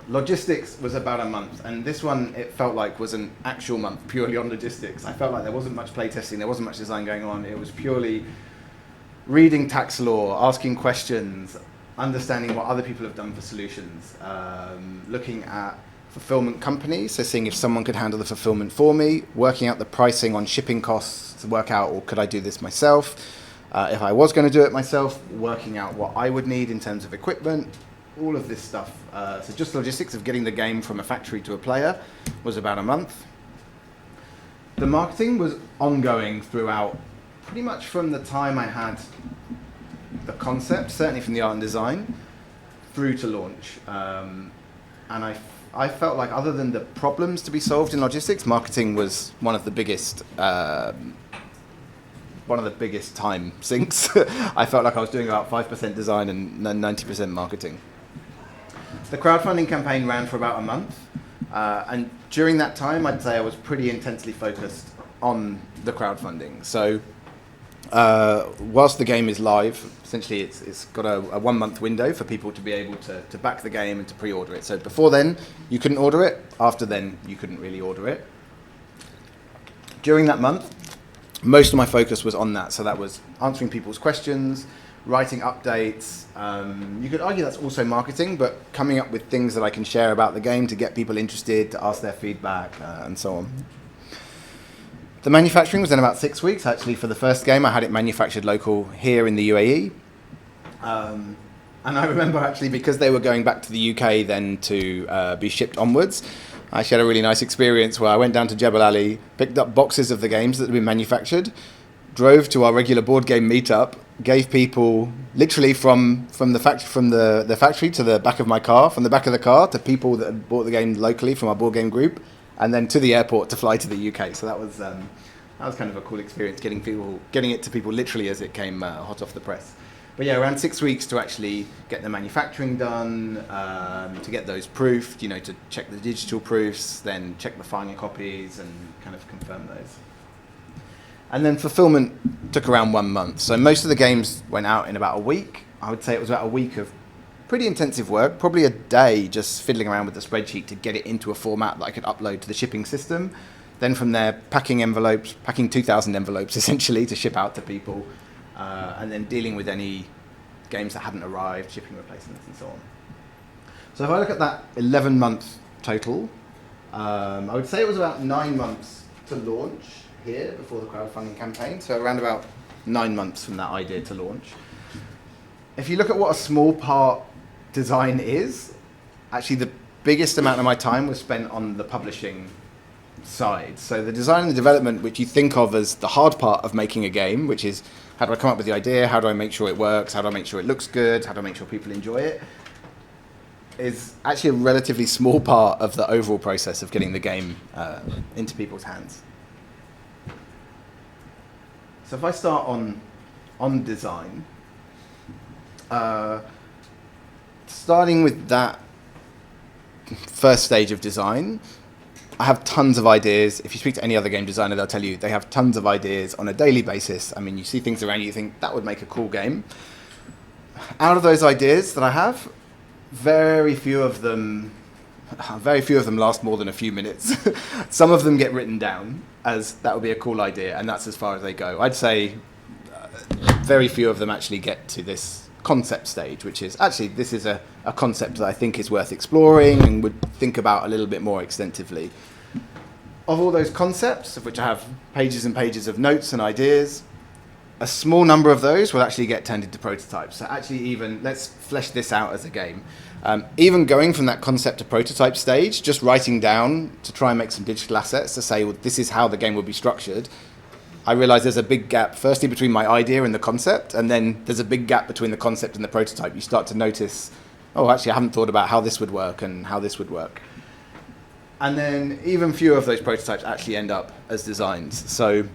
Logistics was about a month, and this one, it felt like was an actual month purely on logistics. I felt like there wasn't much playtesting, there wasn't much design going on. It was purely reading tax law, asking questions, understanding what other people have done for solutions, looking at fulfillment companies, so seeing if someone could handle the fulfillment for me, working out the pricing on shipping costs to work out, or could I do this myself? If I was going to do it myself, working out what I would need in terms of equipment, all of this stuff. So just logistics of getting the game from a factory to a player was about a month. The marketing was ongoing throughout, pretty much from the time I had the concept, certainly from the art and design, through to launch. And I felt like, other than the problems to be solved in logistics, marketing was one of the biggest time sinks. I felt like I was doing about 5% design and 90% marketing. The crowdfunding campaign ran for about a month, and during that time, I'd say I was pretty intensely focused on the crowdfunding. So whilst the game is live, essentially it's got a 1 month window for people to be able to back the game and to pre-order it. So before then, you couldn't order it. After then, you couldn't really order it. During that month, most of my focus was on that. So that was answering people's questions, writing updates. You could argue that's also marketing, but coming up with things that I can share about the game to get people interested, to ask their feedback, and so on. The manufacturing was in about 6 weeks. Actually, for the first game, I had it manufactured local here in the UAE. And I remember actually, because they were going back to the UK then to be shipped onwards, I actually had a really nice experience where I went down to Jebel Ali, picked up boxes of the games that had been manufactured, drove to our regular board game meetup, gave people literally from the factory to the back of my car, from the back of the car to people that had bought the game locally from our board game group, and then to the airport to fly to the UK. So that was kind of a cool experience, getting it to people literally as it came hot off the press. But yeah, around 6 weeks to actually get the manufacturing done, to get those proofed, to check the digital proofs, then check the final copies and kind of confirm those. And then fulfillment took around 1 month. So most of the games went out in about a week. I would say it was about a week of pretty intensive work, probably a day just fiddling around with the spreadsheet to get it into a format that I could upload to the shipping system. Then from there, packing 2,000 envelopes essentially to ship out to people. And then dealing with any games that hadn't arrived, shipping replacements and so on. So if I look at that 11-month total, I would say it was about 9 months to launch here before the crowdfunding campaign, so around about 9 months from that idea to launch. If you look at what a small part design is, actually the biggest amount of my time was spent on the publishing side. So the design and the development, which you think of as the hard part of making a game, which is how do I come up with the idea, how do I make sure it works, how do I make sure it looks good, how do I make sure people enjoy it, is actually a relatively small part of the overall process of getting the game into people's hands. So if I start on design, starting with that first stage of design, I have tons of ideas. If you speak to any other game designer, they'll tell you they have tons of ideas on a daily basis. I mean, you see things around you, you think that would make a cool game. Out of those ideas that I have, very few of them last more than a few minutes. Some of them get written down as that would be a cool idea, and that's as far as they go. I'd say very few of them actually get to this concept stage, which is actually this is a concept that I think is worth exploring and would think about a little bit more extensively. Of all those concepts, of which I have pages and pages of notes and ideas, a small number of those will actually get turned into prototypes. So actually even, let's flesh this out as a game. Even going from that concept to prototype stage, just writing down to try and make some digital assets to say, well, this is how the game will be structured, I realize there's a big gap, firstly, between my idea and the concept, and then there's a big gap between the concept and the prototype. You start to notice, oh, actually, I haven't thought about how this would work and how this would work. And then even fewer of those prototypes actually end up as designs. So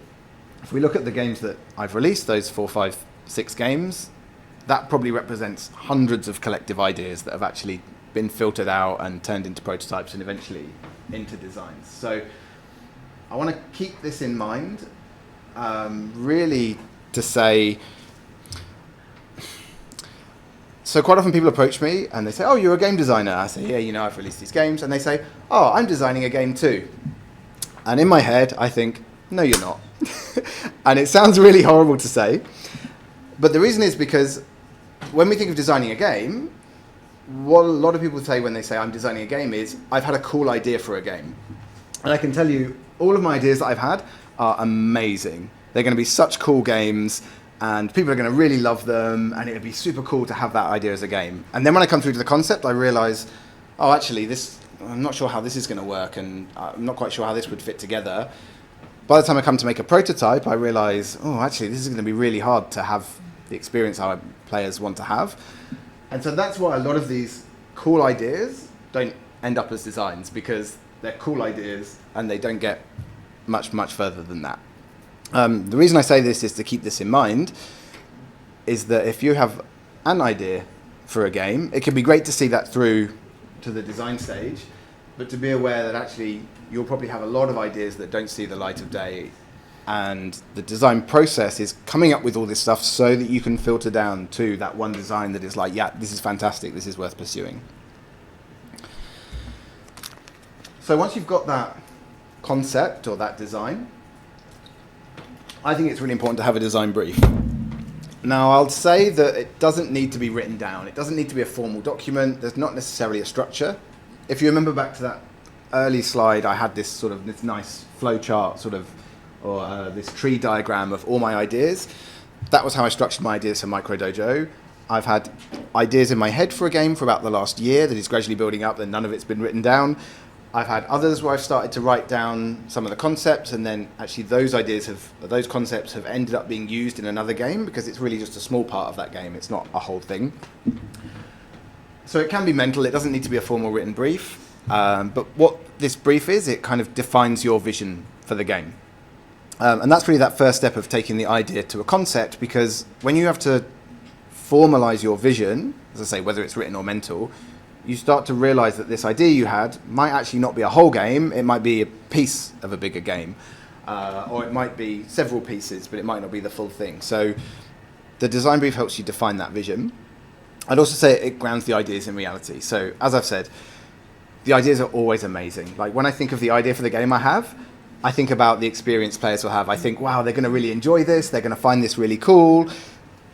if we look at the games that I've released, those 4, 5, 6 games, that probably represents hundreds of collective ideas that have actually been filtered out and turned into prototypes and eventually into designs. So I want to keep this in mind, really to say, so quite often people approach me and they say, oh, you're a game designer. I say, yeah, I've released these games. And they say, oh, I'm designing a game too. And in my head, I think, no, you're not. And it sounds really horrible to say. But the reason is because when we think of designing a game, what a lot of people say when they say I'm designing a game is, I've had a cool idea for a game. And I can tell you, all of my ideas that I've had are amazing. They're going to be such cool games, and people are going to really love them, and it'd be super cool to have that idea as a game. And then when I come through to the concept, I realize, oh, actually, I'm not sure how this is going to work, and I'm not quite sure how this would fit together. By the time I come to make a prototype, I realize, oh, actually, this is going to be really hard to have the experience our players want to have. And so that's why a lot of these cool ideas don't end up as designs, because they're cool ideas and they don't get much, much further than that. The reason I say this is to keep this in mind, is that if you have an idea for a game, it can be great to see that through to the design stage, but to be aware that actually you'll probably have a lot of ideas that don't see the light of day, and the design process is coming up with all this stuff so that you can filter down to that one design that is like, yeah, this is fantastic, this is worth pursuing. So once you've got that concept or that design, I think it's really important to have a design brief. Now, I'll say that it doesn't need to be written down. It doesn't need to be a formal document. There's not necessarily a structure. If you remember back to that early slide, I had this nice flow chart or this tree diagram of all my ideas. That was how I structured my ideas for Micro Dojo. I've had ideas in my head for a game for about the last year that is gradually building up, and none of it's been written down. I've had others where I've started to write down some of the concepts, and then actually those concepts have ended up being used in another game because it's really just a small part of that game. It's not a whole thing. So it can be mental. It doesn't need to be a formal written brief. But what this brief is, it kind of defines your vision for the game. And that's really that first step of taking the idea to a concept, because when you have to formalize your vision, as I say, whether it's written or mental, you start to realize that this idea you had might actually not be a whole game. It might be a piece of a bigger game, or it might be several pieces, but it might not be the full thing. So the design brief helps you define that vision. I'd also say it grounds the ideas in reality. So as I've said, the ideas are always amazing. Like when I think of the idea for the game I think about the experience players will have. I think, wow, they're going to really enjoy this. They're going to find this really cool.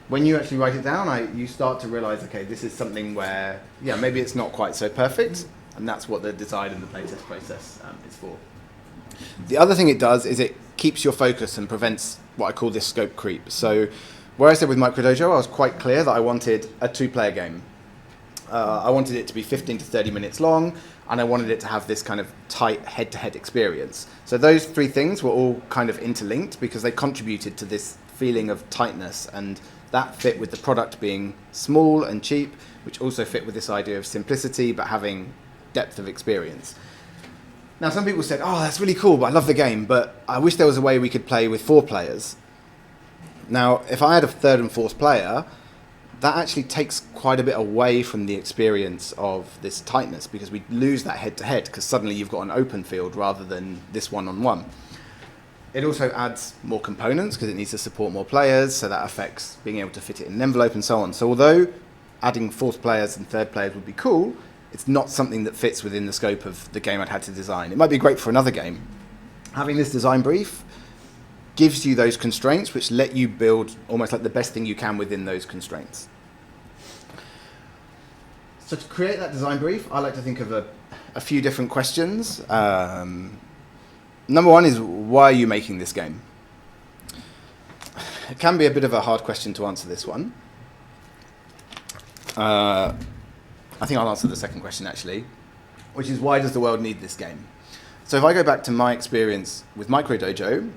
When you actually write it down, you start to realize, okay, this is something where, yeah, maybe it's not quite so perfect, and that's what the design and the playtest process is for. The other thing it does is it keeps your focus and prevents what I call this scope creep. So where I said with Micro Dojo, I was quite clear that I wanted a 2-player game. I wanted it to be 15 to 30 minutes long, and I wanted it to have this kind of tight head-to-head experience. So those 3 things were all kind of interlinked because they contributed to this feeling of tightness, and that fit with the product being small and cheap, which also fit with this idea of simplicity but having depth of experience. Now, some people said, oh, that's really cool, but I love the game, but I wish there was a way we could play with 4 players. Now, if I had a 3rd and 4th player, that actually takes quite a bit away from the experience of this tightness, because we lose that head-to-head, because suddenly you've got an open field rather than this one-on-one. It also adds more components because it needs to support more players, so that affects being able to fit it in an envelope and so on. So although adding 4th players and 3rd players would be cool, it's not something that fits within the scope of the game I'd had to design. It might be great for another game. Having this design brief gives you those constraints which let you build almost like the best thing you can within those constraints. So to create that design brief, I like to think of a few different questions. Number one is, why are you making this game? It can be a bit of a hard question to answer, this one. I think I'll answer the second question, actually, which is, why does the world need this game? So if I go back to my experience with Micro Dojo,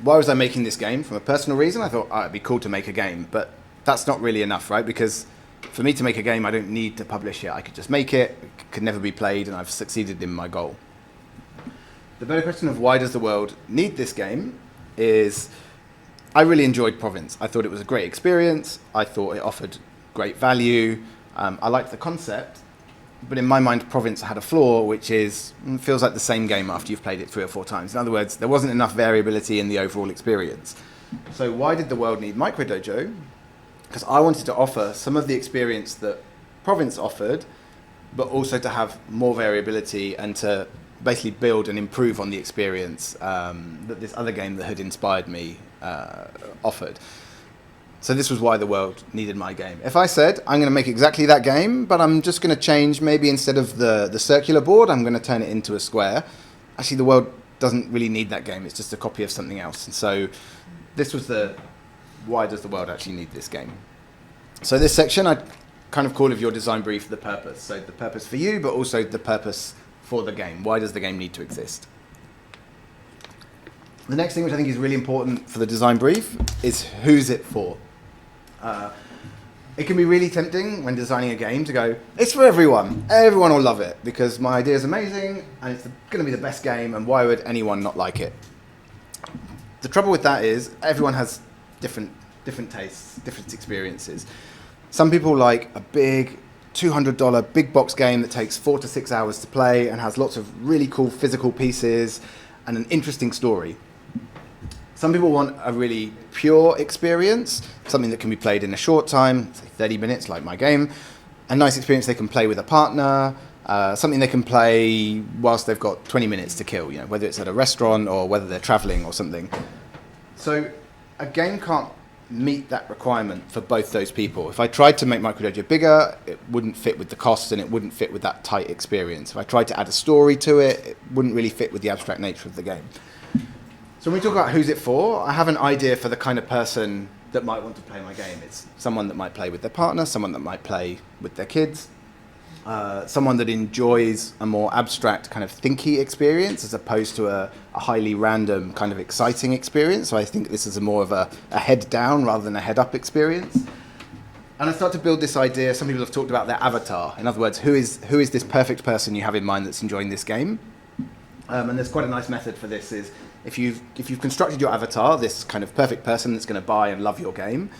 why was I making this game? From a personal reason, I thought, it'd be cool to make a game, but that's not really enough, right? Because for me to make a game, I don't need to publish it. I could just make it could never be played, and I've succeeded in my goal. The better question of why does the world need this game is, I really enjoyed Province. I thought it was a great experience. I thought it offered great value. I liked the concept, but in my mind, Province had a flaw, which is, feels like the same game after you've played it 3 or 4 times. In other words, there wasn't enough variability in the overall experience. So why did the world need Micro Dojo? Because I wanted to offer some of the experience that Province offered, but also to have more variability and to basically build and improve on the experience that this other game that had inspired me offered. So this was why the world needed my game. If I said, I'm going to make exactly that game, but I'm just going to change, maybe instead of the circular board, I'm going to turn it into a square, actually the world doesn't really need that game. It's just a copy of something else. And so this was why does the world actually need this game? So this section, I kind of call of your design brief the purpose. So the purpose for you, but also the purpose for the game. Why does the game need to exist? The next thing, which I think is really important for the design brief, is who's it for? It can be really tempting when designing a game to go, it's for everyone. Everyone will love it because my idea is amazing and it's going to be the best game, and why would anyone not like it? The trouble with that is everyone has different tastes, different experiences. Some people like a big $200 big box game that takes 4 to 6 hours to play and has lots of really cool physical pieces and an interesting story. Some people want a really pure experience, something that can be played in a short time, say 30 minutes like my game, a nice experience they can play with a partner, something they can play whilst they've got 20 minutes to kill, whether it's at a restaurant or whether they're traveling or something. So a game can't meet that requirement for both those people. If I tried to make Microdojo bigger, it wouldn't fit with the cost and it wouldn't fit with that tight experience. If I tried to add a story to it, it wouldn't really fit with the abstract nature of the game. So when we talk about who's it for, I have an idea for the kind of person that might want to play my game. It's someone that might play with their partner, someone that might play with their kids, someone that enjoys a more abstract kind of thinky experience as opposed to a highly random kind of exciting experience. So I think this is more of a head down rather than a head up experience. And I start to build this idea. Some people have talked about their avatar. In other words, who is this perfect person you have in mind that's enjoying this game? And there's quite a nice method for this is if you've constructed your avatar, this kind of perfect person that's going to buy and love your game,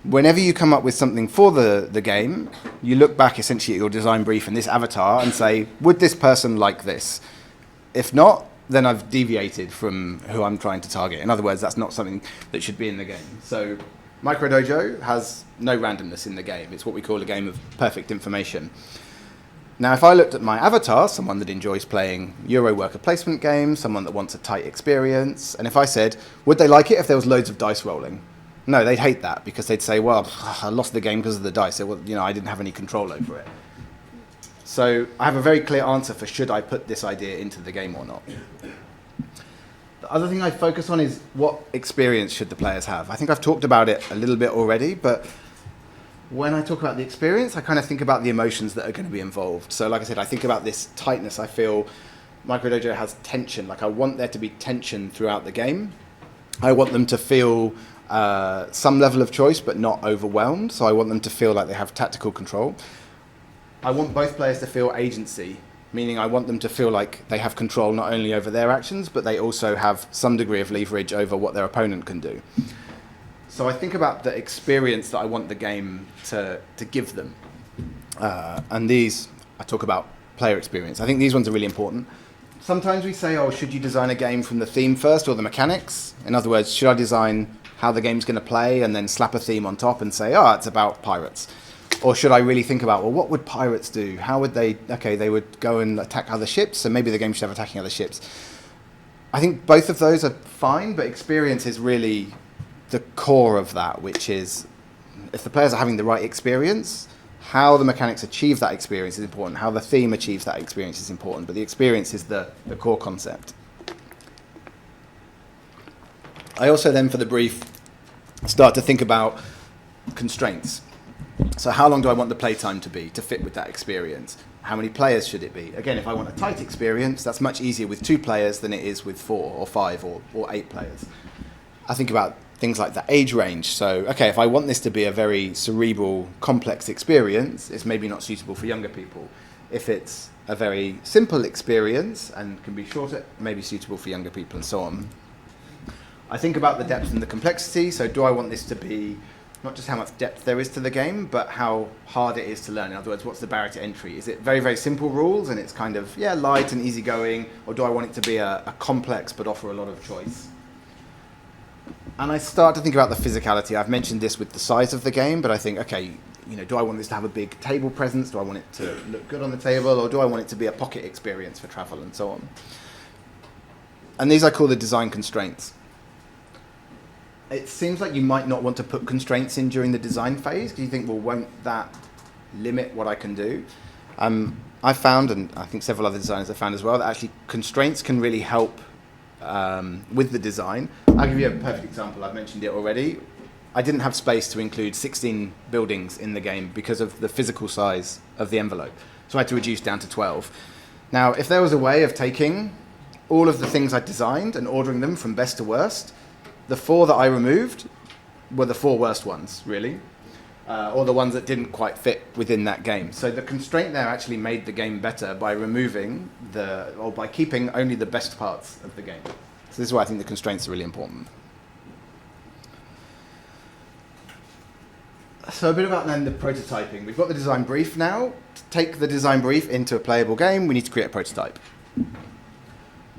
whenever you come up with something for the game, you look back essentially at your design brief and this avatar and say, would this person like this? If not, then I've deviated from who I'm trying to target. In other words, that's not something that should be in the game. So Microdojo has no randomness in the game. It's what we call a game of perfect information. Now, if I looked at my avatar, someone that enjoys playing Euro worker placement games, someone that wants a tight experience, and if I said, would they like it if there was loads of dice rolling? No, they'd hate that because they'd say, well, I lost the game because of the dice. So, well, I didn't have any control over it. So I have a very clear answer for should I put this idea into the game or not. The other thing I focus on is what experience should the players have. I think I've talked about it a little bit already, but when I talk about the experience, I kind of think about the emotions that are going to be involved. So like I said, I think about this tightness. I feel Microdojo has tension. Like I want there to be tension throughout the game. I want them to feel some level of choice, but not overwhelmed. So I want them to feel like they have tactical control. I want both players to feel agency, meaning I want them to feel like they have control not only over their actions, but they also have some degree of leverage over what their opponent can do. So I think about the experience that I want the game to give them. And these, I talk about player experience. I think these ones are really important. Sometimes we say, oh, should you design a game from the theme first or the mechanics? In other words, should I design how the game's going to play and then slap a theme on top and say, oh, it's about pirates? Or should I really think about, well, what would pirates do? How would they, okay, they would go and attack other ships, so maybe the game should have attacking other ships. I think both of those are fine, but experience is really the core of that, which is if the players are having the right experience, how the mechanics achieve that experience is important, how the theme achieves that experience is important, but the experience is the core concept. I also then, for the brief, start to think about constraints. So how long do I want the playtime to be to fit with that experience? How many players should it be? Again, if I want a tight experience, that's much easier with 2 players than it is with 4 or 5 or 8 players. I think about things like the age range. So, okay, if I want this to be a very cerebral, complex experience, it's maybe not suitable for younger people. If it's a very simple experience and can be shorter, it may be suitable for younger people and so on. I think about the depth and the complexity. So do I want this to be not just how much depth there is to the game, but how hard it is to learn? In other words, what's the barrier to entry? Is it very, very simple rules and it's kind of, yeah, light and easygoing? Or do I want it to be a complex but offer a lot of choice? And I start to think about the physicality. I've mentioned this with the size of the game, but I think, okay, do I want this to have a big table presence? Do I want it to look good on the table? Or do I want it to be a pocket experience for travel and so on? And these I call the design constraints. It seems like you might not want to put constraints in during the design phase because you think, well, won't that limit what I can do? I found, and I think several other designers have found as well, that actually constraints can really help with the design. I'll give you a perfect example. I've mentioned it already. I didn't have space to include 16 buildings in the game because of the physical size of the envelope. So I had to reduce down to 12. Now, if there was a way of taking all of the things I designed and ordering them from best to worst, the 4 that I removed were the 4 worst ones, really, or the ones that didn't quite fit within that game. So the constraint there actually made the game better by removing or by keeping only the best parts of the game. So this is why I think the constraints are really important. So a bit about then the prototyping. We've got the design brief now. To take the design brief into a playable game, we need to create a prototype.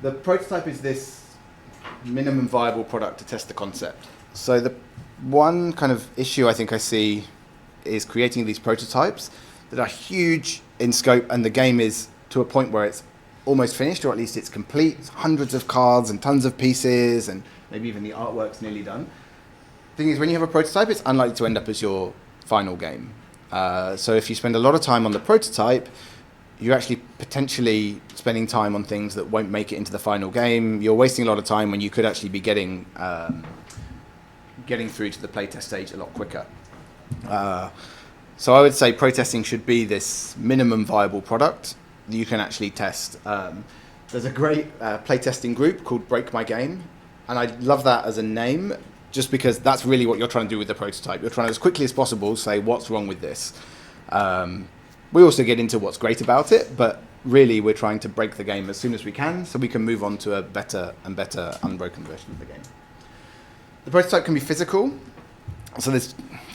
The prototype is this minimum viable product to test the concept. So the one kind of issue I think I see is creating these prototypes that are huge in scope and the game is to a point where it's almost finished, or at least it's complete, hundreds of cards and tons of pieces and maybe even the artwork's nearly done. Thing is, when you have a prototype, it's unlikely to end up as your final game. So if you spend a lot of time on the prototype, you're actually potentially spending time on things that won't make it into the final game. You're wasting a lot of time when you could actually be getting through to the playtest stage a lot quicker. So I would say protesting should be this minimum viable product that you can actually test. There's a great playtesting group called Break My Game, and I love that as a name, just because that's really what you're trying to do with the prototype. You're trying to, as quickly as possible, say what's wrong with this. We also get into what's great about it, but really we're trying to break the game as soon as we can so we can move on to a better and better unbroken version of the game. The prototype can be physical. So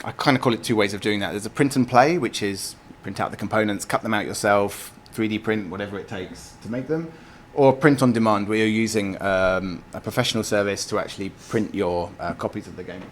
I kind of call it two ways of doing that. There's a print and play, which is print out the components, cut them out yourself, 3D print, whatever it takes to make them. Or print on demand, where you're using a professional service to actually print your copies of the game.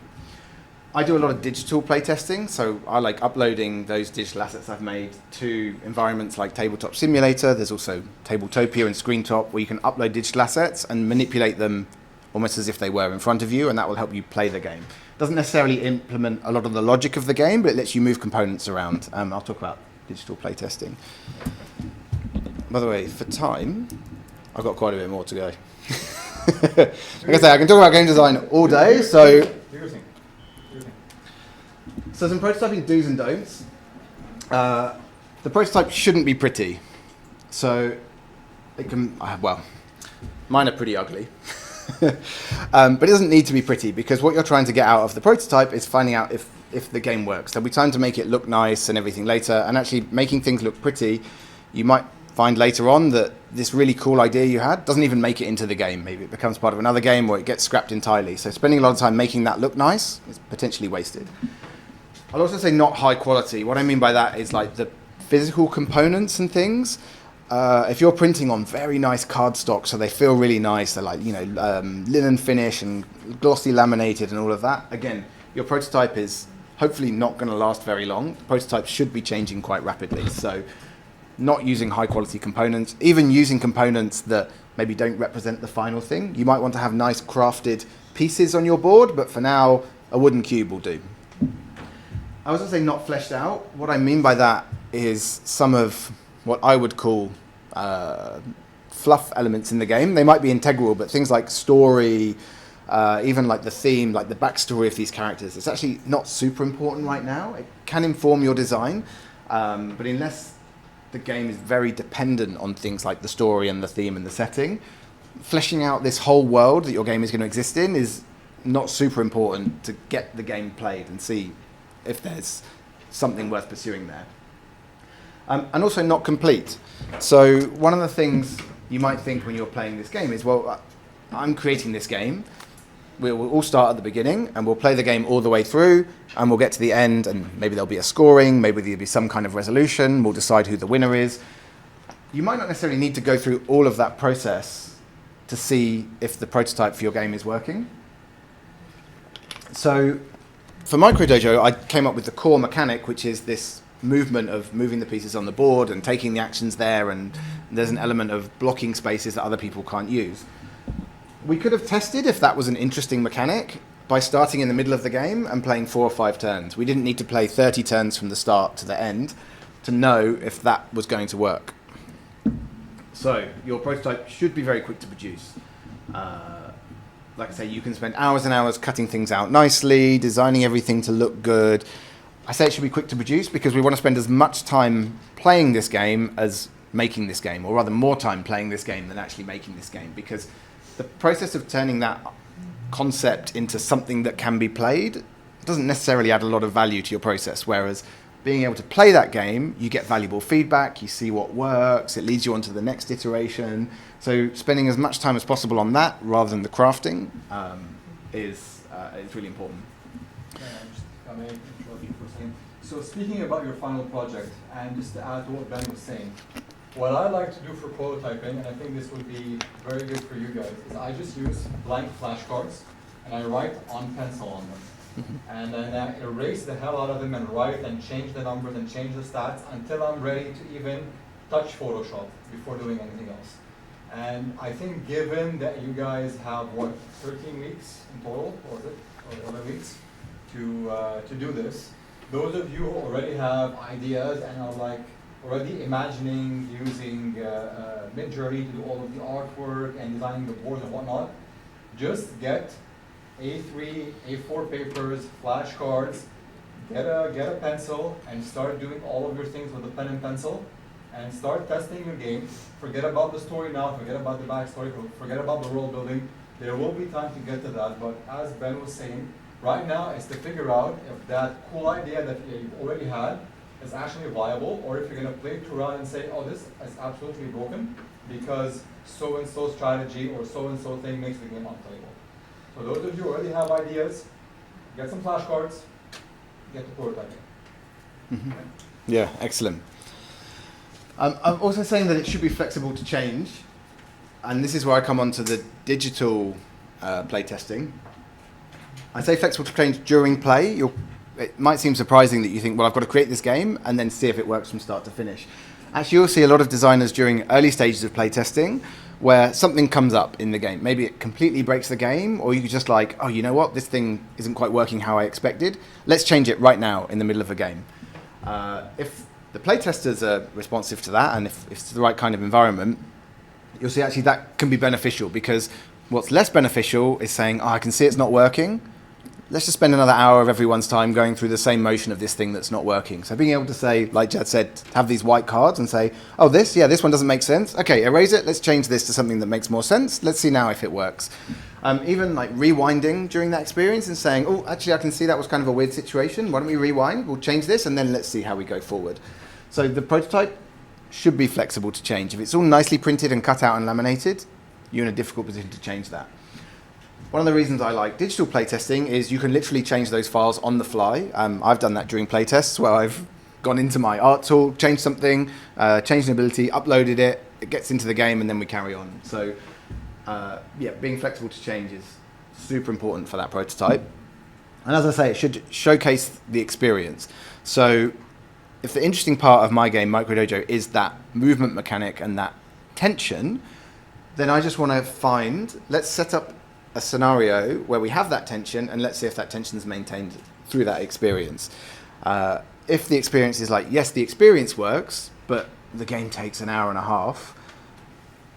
I do a lot of digital playtesting, so I like uploading those digital assets I've made to environments like Tabletop Simulator. There's also Tabletopia and Screentop, where you can upload digital assets and manipulate them almost as if they were in front of you, and that will help you play the game. Doesn't necessarily implement a lot of the logic of the game, but it lets you move components around. I'll talk about digital playtesting. By the way, for time, I've got quite a bit more to go. Like I say, I can talk about game design all day, so... So some prototyping do's and don'ts. The prototype shouldn't be pretty. So it can, well, mine are pretty ugly. But it doesn't need to be pretty, because what you're trying to get out of the prototype is finding out if the game works. There'll be time to make it look nice and everything later, and actually making things look pretty, you might find later on that this really cool idea you had doesn't even make it into the game. Maybe it becomes part of another game, or it gets scrapped entirely. So spending a lot of time making that look nice is potentially wasted. I'll also say not high quality. What I mean by that is like the physical components and things. If you're printing on very nice cardstock, so they feel really nice, they're like, linen finish and glossy laminated and all of that. Again, your prototype is hopefully not going to last very long. The prototype should be changing quite rapidly. So not using high quality components, even using components that maybe don't represent the final thing. You might want to have nice crafted pieces on your board, but for now, a wooden cube will do. I was going to say not fleshed out. What I mean by that is some of what I would call fluff elements in the game. They might be integral, but things like story, even like the theme, like the backstory of these characters, it's actually not super important right now. It can inform your design, but unless the game is very dependent on things like the story and the theme and the setting, fleshing out this whole world that your game is going to exist in is not super important to get the game played and see if there's something worth pursuing there. And also not complete. So one of the things you might think when you're playing this game is, well, I'm creating this game. We'll all start at the beginning and we'll play the game all the way through, and we'll get to the end and maybe there'll be a scoring, maybe there'll be some kind of resolution, we'll decide who the winner is. You might not necessarily need to go through all of that process to see if the prototype for your game is working. So for Microdojo, I came up with the core mechanic, which is this movement of moving the pieces on the board and taking the actions there, and there's an element of blocking spaces that other people can't use. We could have tested if that was an interesting mechanic by starting in the middle of the game and playing 4 or 5 turns. We didn't need to play 30 turns from the start to the end to know if that was going to work. So your prototype should be very quick to produce. Like I say, you can spend hours and hours cutting things out nicely, designing everything to look good. I say it should be quick to produce because we want to spend as much time playing this game as making this game, or rather more time playing this game than actually making this game, because the process of turning that concept into something that can be played doesn't necessarily add a lot of value to your process, whereas being able to play that game, you get valuable feedback, you see what works, it leads you on to the next iteration. So spending as much time as possible on that rather than the crafting is really important. I may interrupt you for a second. So speaking about your final project, and just to add to what Ben was saying, what I like to do for prototyping, and I think this would be very good for you guys, is I just use blank flashcards and I write on pencil on them. And then I erase the hell out of them and write and change the numbers and change the stats until I'm ready to even touch Photoshop before doing anything else. And I think given that you guys have, what, 13 weeks in total, or is it, or 11 weeks, to do this, those of you who already have ideas and are like already imagining using Midjourney to do all of the artwork and designing the boards and whatnot, just get A3, A4 papers, flashcards, get a pencil, and start doing all of your things with a pen and pencil, and start testing your game. Forget about the story now, forget about the backstory, forget about the world building. There will be time to get to that, but as Ben was saying, right now is to figure out if that cool idea that you've already had is actually viable, or if you're going to play it around and say, oh, this is absolutely broken because so-and-so strategy or so-and-so thing makes the game unplayable. So those of you who already have ideas, get some flashcards, get the prototyping. Mm-hmm. Yeah, excellent. I'm also saying that it should be flexible to change, and this is where I come on to the digital playtesting. I say flexible to change during play. It might seem surprising that you think, well, I've got to create this game and then see if it works from start to finish. Actually, you'll see a lot of designers during early stages of playtesting where something comes up in the game. Maybe it completely breaks the game, or you could just like, oh, you know what, this thing isn't quite working how I expected. Let's change it right now in the middle of a game. If the playtesters are responsive to that, and if it's the right kind of environment, you'll see actually that can be beneficial, because what's less beneficial is saying, oh, I can see it's not working. Let's just spend another hour of everyone's time going through the same motion of this thing that's not working. So being able to say, like Jad said, have these white cards and say, oh, this one doesn't make sense. Okay, erase it. Let's change this to something that makes more sense. Let's see now if it works. Even like rewinding during that experience and saying, oh, actually, I can see that was kind of a weird situation. Why don't we rewind? We'll change this, and then let's see how we go forward. So the prototype should be flexible to change. If it's all nicely printed and cut out and laminated, you're in a difficult position to change that. One of the reasons I like digital playtesting is you can literally change those files on the fly. I've done that during playtests where I've gone into my art tool, changed something, changed an ability, uploaded it, it gets into the game, and then we carry on. So yeah, being flexible to change is super important for that prototype. And as I say, it should showcase the experience. So if the interesting part of my game, Micro Dojo, is that movement mechanic and that tension, then I just want to let's set up a scenario where we have that tension, and let's see if that tension is maintained through that experience. If the experience is like, yes, the experience works, but the game takes an hour and a half,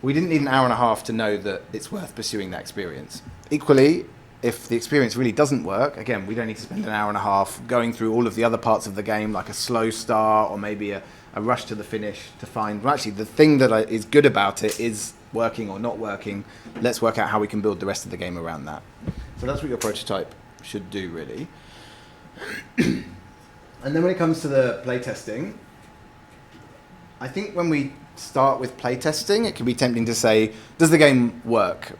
we didn't need an hour and a half to know that it's worth pursuing that experience. Equally, if the experience really doesn't work, again, we don't need to spend an hour and a half going through all of the other parts of the game, like a slow start or maybe a rush to the finish to find, well, actually, the thing that is good about it is working or not working. Let's work out how we can build the rest of the game around that. So that's what your prototype should do, really. And then when it comes to the playtesting, I think when we start with playtesting, it can be tempting to say, does the game work?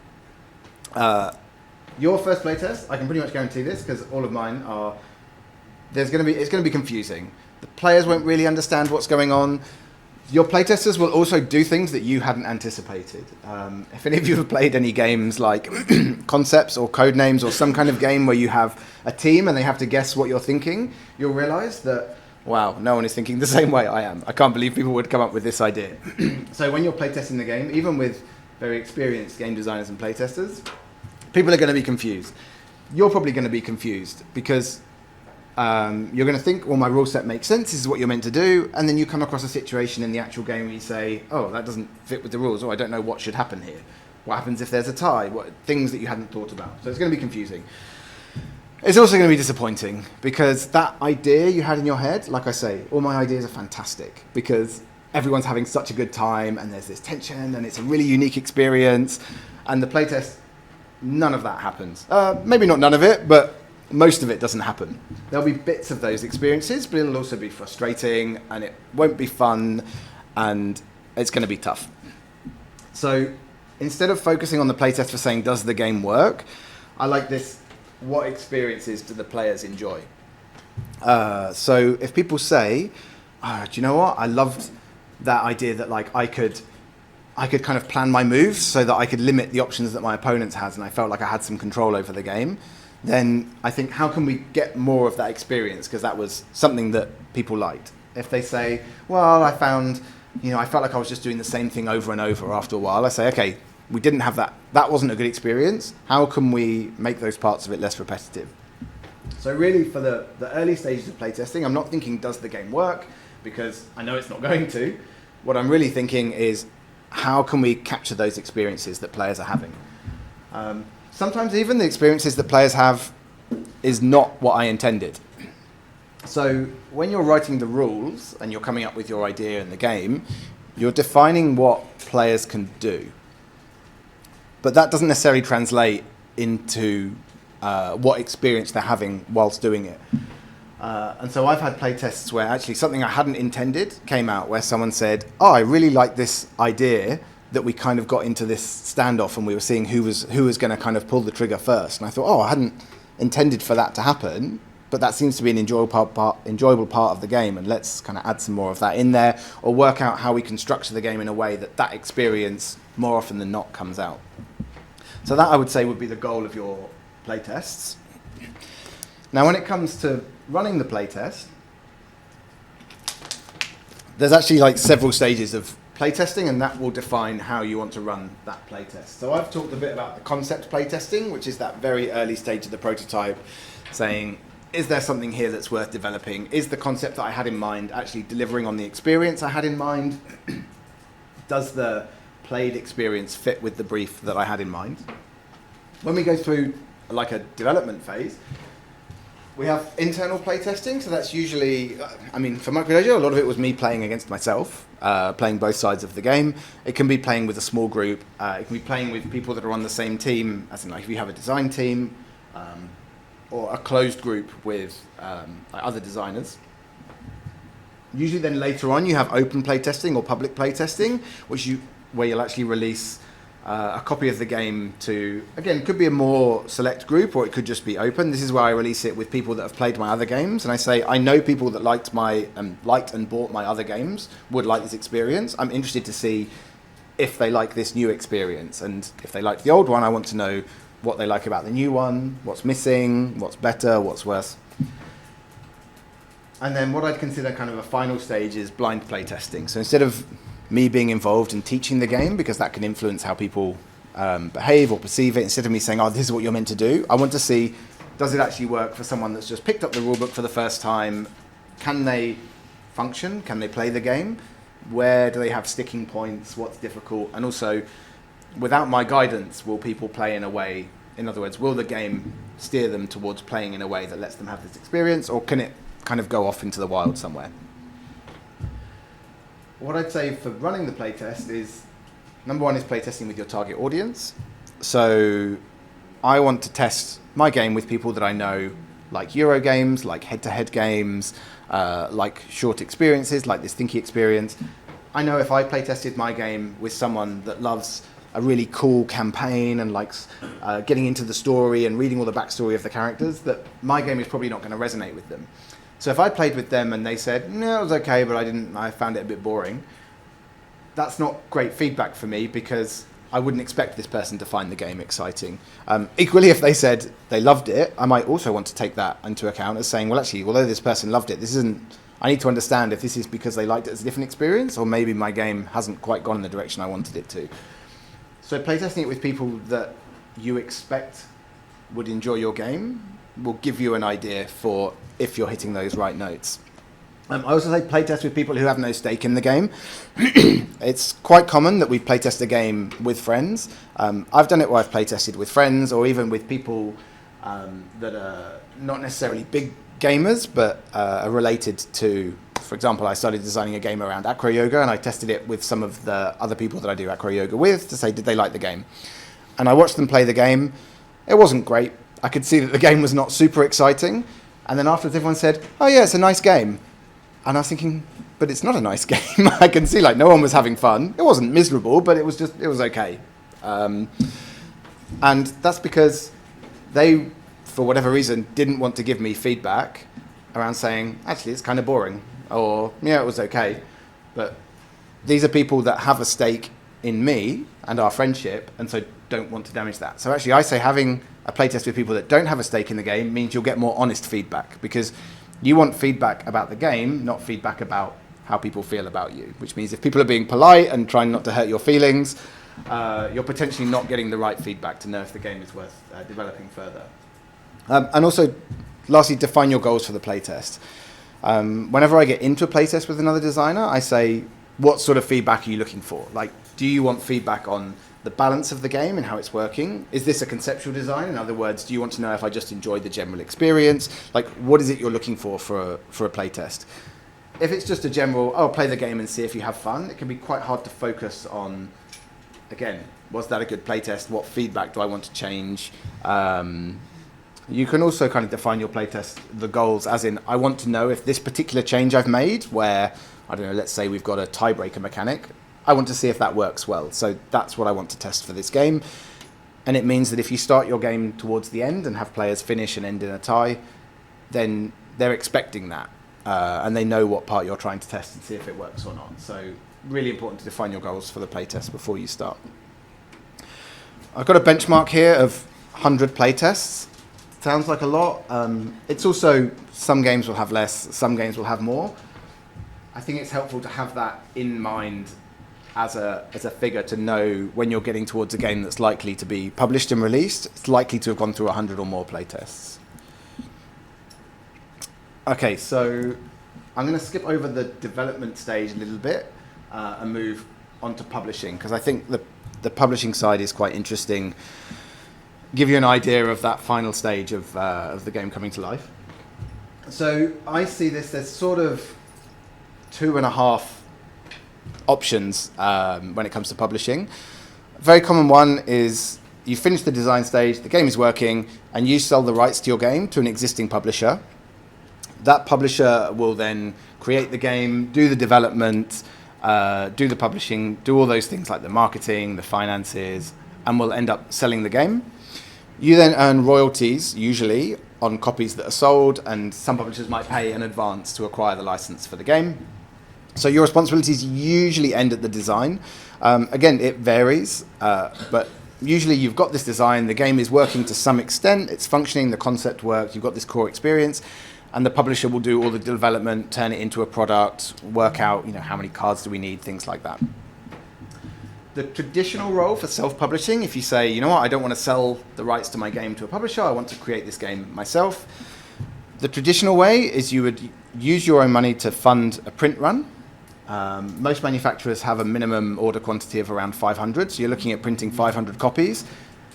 Your first playtest, I can pretty much guarantee this because all of mine are, it's going to be confusing. The players won't really understand what's going on. Your playtesters will also do things that you hadn't anticipated. If any of you have played any games like Concepts or Codenames or some kind of game where you have a team and they have to guess what you're thinking, you'll realize that, wow, no one is thinking the same way I am. I can't believe people would come up with this idea. So when you're playtesting the game, even with very experienced game designers and playtesters, people are going to be confused. You're probably going to be confused because you're going to think, well, my rule set makes sense, this is what you're meant to do, and then you come across a situation in the actual game where you say, oh, that doesn't fit with the rules, or I don't know what should happen here. What happens if there's a tie? Things that you hadn't thought about. So it's going to be confusing. It's also going to be disappointing because that idea you had in your head, like I say, all my ideas are fantastic because everyone's having such a good time and there's this tension and it's a really unique experience, and the playtest, none of that happens. Maybe not none of it, but most of it doesn't happen. There'll be bits of those experiences, but it'll also be frustrating and it won't be fun and it's going to be tough. So instead of focusing on the playtest for saying, does the game work? I like this, what experiences do the players enjoy? So if people say, do you know what? I loved that idea that like I could kind of plan my moves so that I could limit the options that my opponents has and I felt like I had some control over the game. Then I think, how can we get more of that experience? Because that was something that people liked. If they say, well, I found I felt like I was just doing the same thing over and over after a while. I say, okay, we didn't have that. That wasn't a good experience. How can we make those parts of it less repetitive? So really, for the early stages of playtesting, I'm not thinking, does the game work? Because I know it's not going to. What I'm really thinking is, how can we capture those experiences that players are having? Sometimes even the experiences that players have is not what I intended. So when you're writing the rules and you're coming up with your idea in the game, you're defining what players can do. But that doesn't necessarily translate into what experience they're having whilst doing it. And so I've had playtests where actually something I hadn't intended came out, where someone said, oh, I really like this idea, that we kind of got into this standoff and we were seeing who was going to kind of pull the trigger first. And I thought, oh, I hadn't intended for that to happen, but that seems to be an enjoyable part of the game, and let's kind of add some more of that in there, or work out how we can structure the game in a way that that experience more often than not comes out. So that, I would say, would be the goal of your playtests. Now, when it comes to running the playtest, there's actually like several stages of playtesting, and that will define how you want to run that playtest. So I've talked a bit about the concept playtesting, which is that very early stage of the prototype, saying, is there something here that's worth developing? Is the concept that I had in mind actually delivering on the experience I had in mind? Does the played experience fit with the brief that I had in mind? When we go through like a development phase, we have internal playtesting, so that's usually, for Microdojo, a lot of it was me playing against myself, playing both sides of the game. It can be playing with a small group, it can be playing with people that are on the same team, as in like if you have a design team, or a closed group with other designers. Usually then later on you have open playtesting or public playtesting, where you'll actually release a copy of the game to, again, it could be a more select group, or it could just be open. This is where I release it with people that have played my other games, and I say, I know people that liked and bought my other games would like this experience. I'm interested to see if they like this new experience, and if they like the old one, I want to know what they like about the new one, what's missing, what's better, what's worse. And then what I'd consider kind of a final stage is blind playtesting. So instead of me being involved in teaching the game, because that can influence how people behave or perceive it, instead of me saying, oh, this is what you're meant to do, I want to see, does it actually work for someone that's just picked up the rulebook for the first time? Can they function? Can they play the game? Where do they have sticking points? What's difficult? And also, without my guidance, will people play in a way, in other words, will the game steer them towards playing in a way that lets them have this experience, or can it kind of go off into the wild somewhere? What I'd say for running the playtest is, number one is playtesting with your target audience. So I want to test my game with people that I know like Euro games, like head-to-head games, like short experiences, like this Thinky experience. I know if I playtested my game with someone that loves a really cool campaign and likes getting into the story and reading all the backstory of the characters, that my game is probably not going to resonate with them. So if I played with them and they said, no, it was okay, but I found it a bit boring, that's not great feedback for me, because I wouldn't expect this person to find the game exciting. Equally, if they said they loved it, I might also want to take that into account as saying, well, actually, although this person loved it, I need to understand if this is because they liked it as a different experience, or maybe my game hasn't quite gone in the direction I wanted it to. So playtesting it with people that you expect would enjoy your game will give you an idea for if you're hitting those right notes. I also say playtest with people who have no stake in the game. It's quite common that we playtest a game with friends. I've done it where I've playtested with friends, or even with people that are not necessarily big gamers, but are related to, for example, I started designing a game around acro yoga, and I tested it with some of the other people that I do acro yoga with to say, did they like the game? And I watched them play the game. It wasn't great. I could see that the game was not super exciting. And then afterwards, everyone said, oh yeah, it's a nice game. And I was thinking, but it's not a nice game. I can see like no one was having fun. It wasn't miserable, but it was okay. And that's because they, for whatever reason, didn't want to give me feedback around saying, actually, it's kind of boring, or yeah, it was okay. But these are people that have a stake in me and our friendship, and so don't want to damage that. So actually, I say having a playtest with people that don't have a stake in the game means you'll get more honest feedback, because you want feedback about the game, not feedback about how people feel about you, which means if people are being polite and trying not to hurt your feelings, you're potentially not getting the right feedback to know if the game is worth developing further. And also, lastly, define your goals for the playtest. Whenever I get into a playtest with another designer, I say, what sort of feedback are you looking for? Like, do you want feedback on the balance of the game and how it's working? Is this a conceptual design? In other words, do you want to know if I just enjoyed the general experience? Like, what is it you're looking for a playtest? If it's just a general, oh, play the game and see if you have fun, it can be quite hard to focus on, again, was that a good playtest? What feedback do I want to change? You can also kind of define your playtest, the goals, as in, I want to know if this particular change I've made, where, I don't know, let's say we've got a tiebreaker mechanic, I want to see if that works well. So that's what I want to test for this game. And it means that if you start your game towards the end and have players finish and end in a tie, then they're expecting that. And they know what part you're trying to test and see if it works or not. So really important to define your goals for the playtest before you start. I've got a benchmark here of 100 playtests. Sounds like a lot. It's also, some games will have less, some games will have more. I think it's helpful to have that in mind as a figure to know when you're getting towards a game that's likely to be published and released, it's likely to have gone through 100 or more playtests. Okay, so I'm going to skip over the development stage a little bit and move on to publishing, because I think the publishing side is quite interesting. Give you an idea of that final stage of the game coming to life. So I see this, there's sort of 2.5 options when it comes to publishing. A very common one is you finish the design stage, the game is working, and you sell the rights to your game to an existing publisher. That publisher will then create the game, do the development, do the publishing, do all those things like the marketing, the finances, and will end up selling the game. You then earn royalties, usually, on copies that are sold, and some publishers might pay in advance to acquire the license for the game. So your responsibilities usually end at the design. Again, it varies, but usually you've got this design, the game is working to some extent, it's functioning, the concept works, you've got this core experience, and the publisher will do all the development, turn it into a product, work out, how many cards do we need, things like that. The traditional role for self-publishing, if you say, you know what, I don't want to sell the rights to my game to a publisher, I want to create this game myself. The traditional way is you would use your own money to fund a print run. Most manufacturers have a minimum order quantity of around 500, so you're looking at printing 500 copies,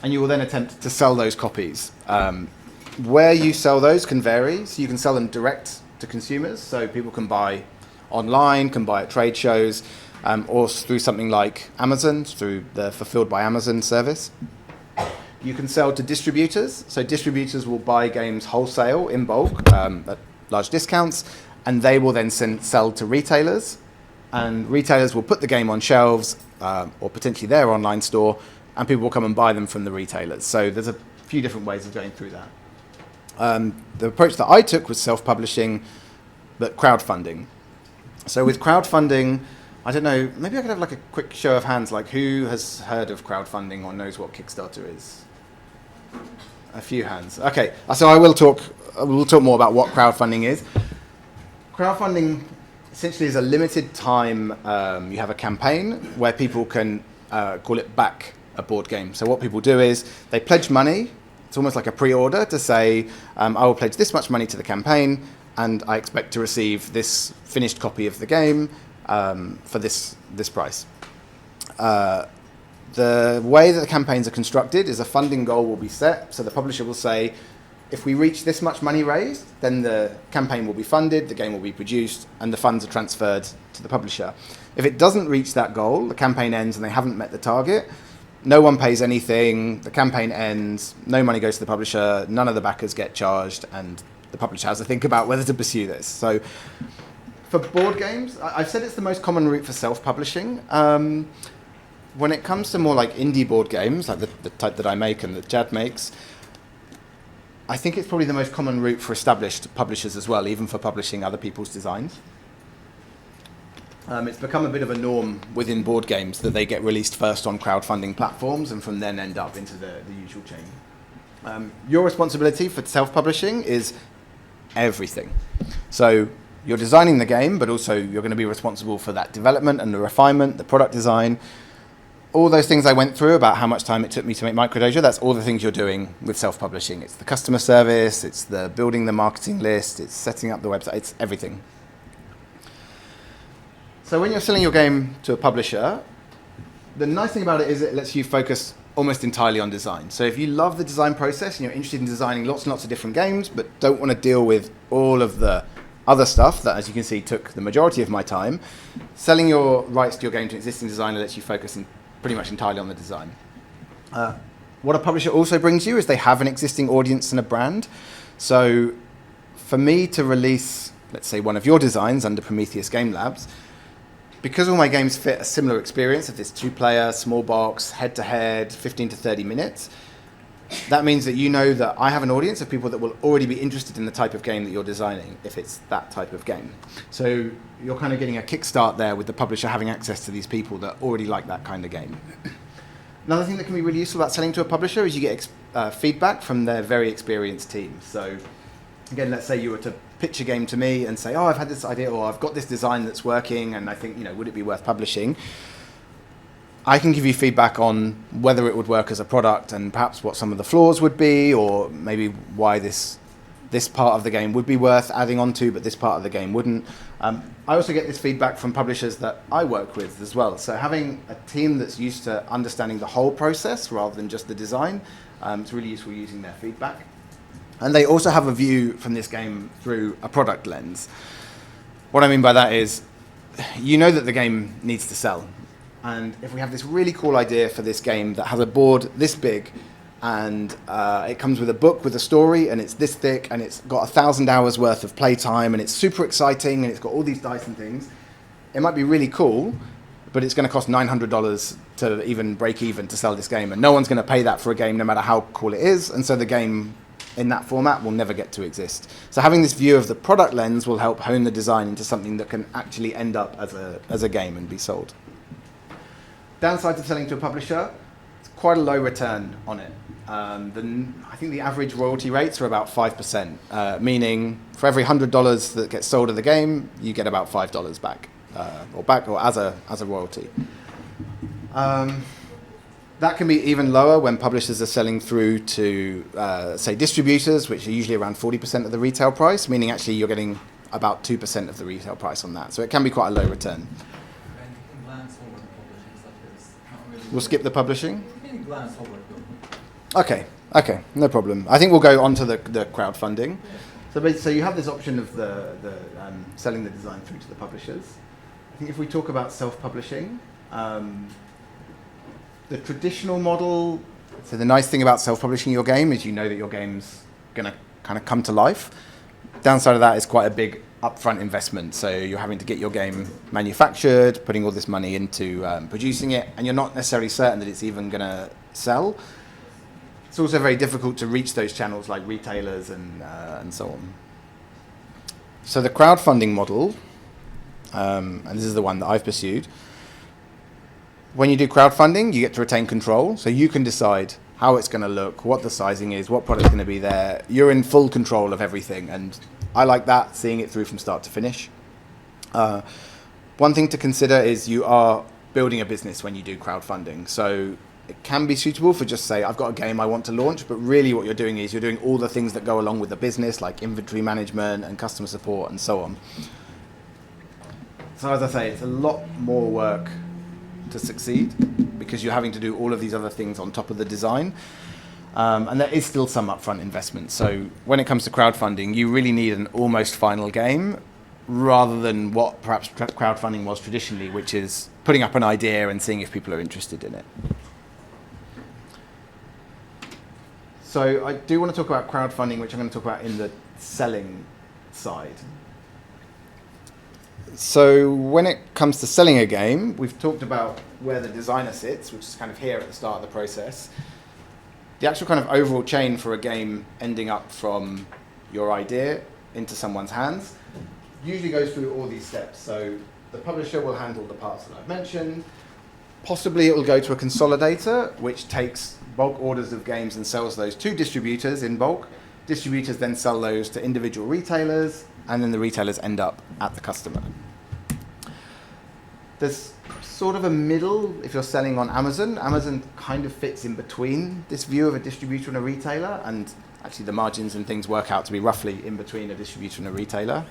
and you will then attempt to sell those copies. Where you sell those can vary, so you can sell them direct to consumers, so people can buy online, can buy at trade shows, or through something like Amazon, through the Fulfilled by Amazon service. You can sell to distributors, so distributors will buy games wholesale in bulk at large discounts, and they will then sell to retailers, and retailers will put the game on shelves or potentially their online store, and people will come and buy them from the retailers. So there's a few different ways of going through that. The approach that I took was self-publishing, but crowdfunding. So with crowdfunding, I don't know, maybe I could have like a quick show of hands, like who has heard of crowdfunding or knows what Kickstarter is? A few hands. Okay, so we'll talk more about what crowdfunding is. Crowdfunding essentially is a limited time, you have a campaign where people can call it back a board game. So what people do is they pledge money. It's almost like a pre-order to say, I will pledge this much money to the campaign, and I expect to receive this finished copy of the game for this price. The way that the campaigns are constructed is a funding goal will be set. So the publisher will say, if we reach this much money raised, then the campaign will be funded, the game will be produced, and the funds are transferred to the publisher. If it doesn't reach that goal, the campaign ends and they haven't met the target, no one pays anything, the campaign ends, no money goes to the publisher, none of the backers get charged, and the publisher has to think about whether to pursue this. So for board games, I've said it's the most common route for self-publishing. When it comes to more like indie board games, like the type that I make and that Jad makes, I think it's probably the most common route for established publishers as well, even for publishing other people's designs. It's become a bit of a norm within board games that they get released first on crowdfunding platforms and from then end up into the usual chain. Your responsibility for self-publishing is everything. So you're designing the game, but also you're going to be responsible for that development and the refinement, the product design. All those things I went through about how much time it took me to make Microdojo, that's all the things you're doing with self-publishing. It's the customer service, it's the building the marketing list, it's setting up the website, it's everything. So when you're selling your game to a publisher, the nice thing about it is it lets you focus almost entirely on design. So if you love the design process and you're interested in designing lots and lots of different games, but don't want to deal with all of the other stuff that, as you can see, took the majority of my time, selling your rights to your game to an existing designer lets you focus pretty much entirely on the design. What a publisher also brings you is they have an existing audience and a brand. So for me to release, let's say, one of your designs under Prometheus Game Labs, because all my games fit a similar experience, if it's 2-player, small box, head-to-head, 15 to 30 minutes, that means that you know that I have an audience of people that will already be interested in the type of game that you're designing, if it's that type of game. So you're kind of getting a kickstart there with the publisher having access to these people that already like that kind of game. Another thing that can be really useful about selling to a publisher is you get feedback from their very experienced team. So again, let's say you were to pitch a game to me and say, oh, I've had this idea, or I've got this design that's working, and I think, would it be worth publishing? I can give you feedback on whether it would work as a product and perhaps what some of the flaws would be, or maybe why this part of the game would be worth adding on to, but this part of the game wouldn't. I also get this feedback from publishers that I work with as well. So having a team that's used to understanding the whole process rather than just the design, it's really useful using their feedback. And they also have a view from this game through a product lens. What I mean by that is, you know that the game needs to sell. And if we have this really cool idea for this game that has a board this big, and it comes with a book with a story, and it's this thick, and it's got 1,000 hours worth of playtime, and it's super exciting, and it's got all these dice and things, it might be really cool, but it's going to cost $900 to even break even to sell this game. And no one's going to pay that for a game no matter how cool it is. And so the game in that format will never get to exist. So having this view of the product lens will help hone the design into something that can actually end up as a game and be sold. Downsides of selling to a publisher, it's quite a low return on it. I think the average royalty rates are about 5%, meaning for every $100 that gets sold of the game, you get about $5 back, or as a royalty. That can be even lower when publishers are selling through to, say, distributors, which are usually around 40% of the retail price, meaning actually you're getting about 2% of the retail price on that. So it can be quite a low return. We'll skip the publishing? Okay, no problem. I think we'll go on to the crowdfunding. So you have this option of the selling the design through to the publishers. I think if we talk about self-publishing, the traditional model, so the nice thing about self-publishing your game is you know that your game's going to kind of come to life. Downside of that is quite a big upfront investment. So you're having to get your game manufactured, putting all this money into producing it, and you're not necessarily certain that it's even going to sell. It's also very difficult to reach those channels like retailers and so on. So the crowdfunding model, and this is the one that I've pursued, when you do crowdfunding, you get to retain control. So you can decide how it's going to look, what the sizing is, what product's going to be there. You're in full control of everything. And I like that, seeing it through from start to finish. One thing to consider is you are building a business when you do crowdfunding. So it can be suitable for just say, I've got a game I want to launch, but really what you're doing is you're doing all the things that go along with the business, like inventory management and customer support and so on. So as I say, it's a lot more work to succeed because you're having to do all of these other things on top of the design. And there is still some upfront investment. So when it comes to crowdfunding, you really need an almost final game rather than what perhaps crowdfunding was traditionally, which is putting up an idea and seeing if people are interested in it. So I do want to talk about crowdfunding, which I'm going to talk about in the selling side. So when it comes to selling a game, we've talked about where the designer sits, which is kind of here at the start of the process. The actual kind of overall chain for a game ending up from your idea into someone's hands usually goes through all these steps. So the publisher will handle the parts that I've mentioned. Possibly it will go to a consolidator, which takes bulk orders of games and sells those to distributors in bulk. Distributors then sell those to individual retailers, and then the retailers end up at the customer. There's sort of a middle if you're selling on Amazon. Amazon kind of fits in between this view of a distributor and a retailer, and actually the margins and things work out to be roughly in between a distributor and a retailer.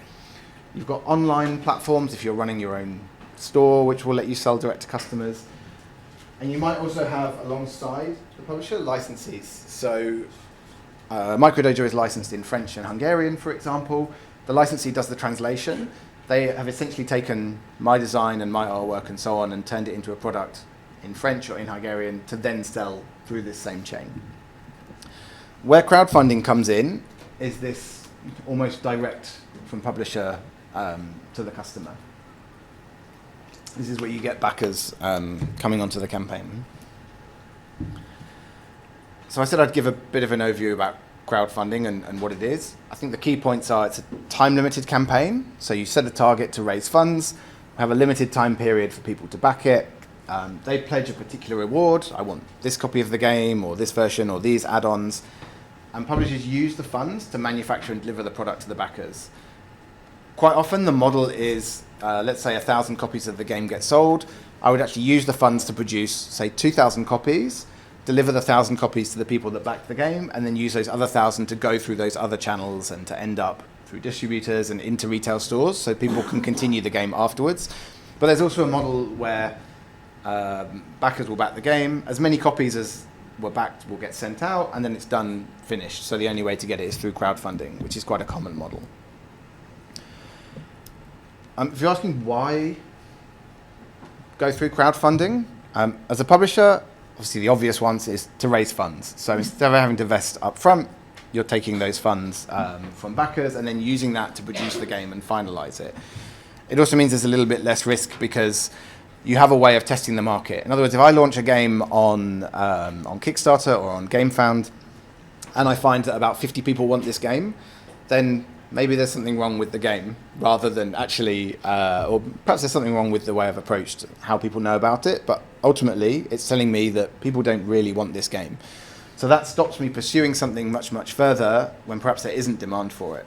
You've got online platforms if you're running your own store, which will let you sell direct to customers. And you might also have, alongside the publisher, licensees. So MicroDojo is licensed in French and Hungarian, for example. The licensee does the translation. They have essentially taken my design and my artwork and so on and turned it into a product in French or in Hungarian to then sell through this same chain. Where crowdfunding comes in is this almost direct from publisher to the customer. This is where you get backers coming onto the campaign. So I said I'd give a bit of an overview about crowdfunding and what it is. I think the key points are it's a time-limited campaign. So you set a target to raise funds, have a limited time period for people to back it. They pledge a particular reward. I want this copy of the game or this version or these add-ons. And publishers use the funds to manufacture and deliver the product to the backers. Quite often the model is, let's say 1,000 copies of the game get sold. I would actually use the funds to produce, say, 2,000 copies, deliver the 1,000 copies to the people that backed the game, and then use those other 1,000 to go through those other channels and to end up through distributors and into retail stores so people can continue the game afterwards. But there's also a model where backers will back the game. As many copies as were backed will get sent out, and then it's done, finished. So the only way to get it is through crowdfunding, which is quite a common model. If you're asking why go through crowdfunding, as a publisher, obviously the obvious ones is to raise funds. So instead of having to invest up front, you're taking those funds from backers and then using that to produce the game and finalize it. It also means there's a little bit less risk because you have a way of testing the market. In other words, if I launch a game on Kickstarter or on GameFound and I find that about 50 people want this game, then maybe there's something wrong with the game rather than actually, or perhaps there's something wrong with the way I've approached how people know about it, but ultimately it's telling me that people don't really want this game. So that stops me pursuing something much, much further when perhaps there isn't demand for it.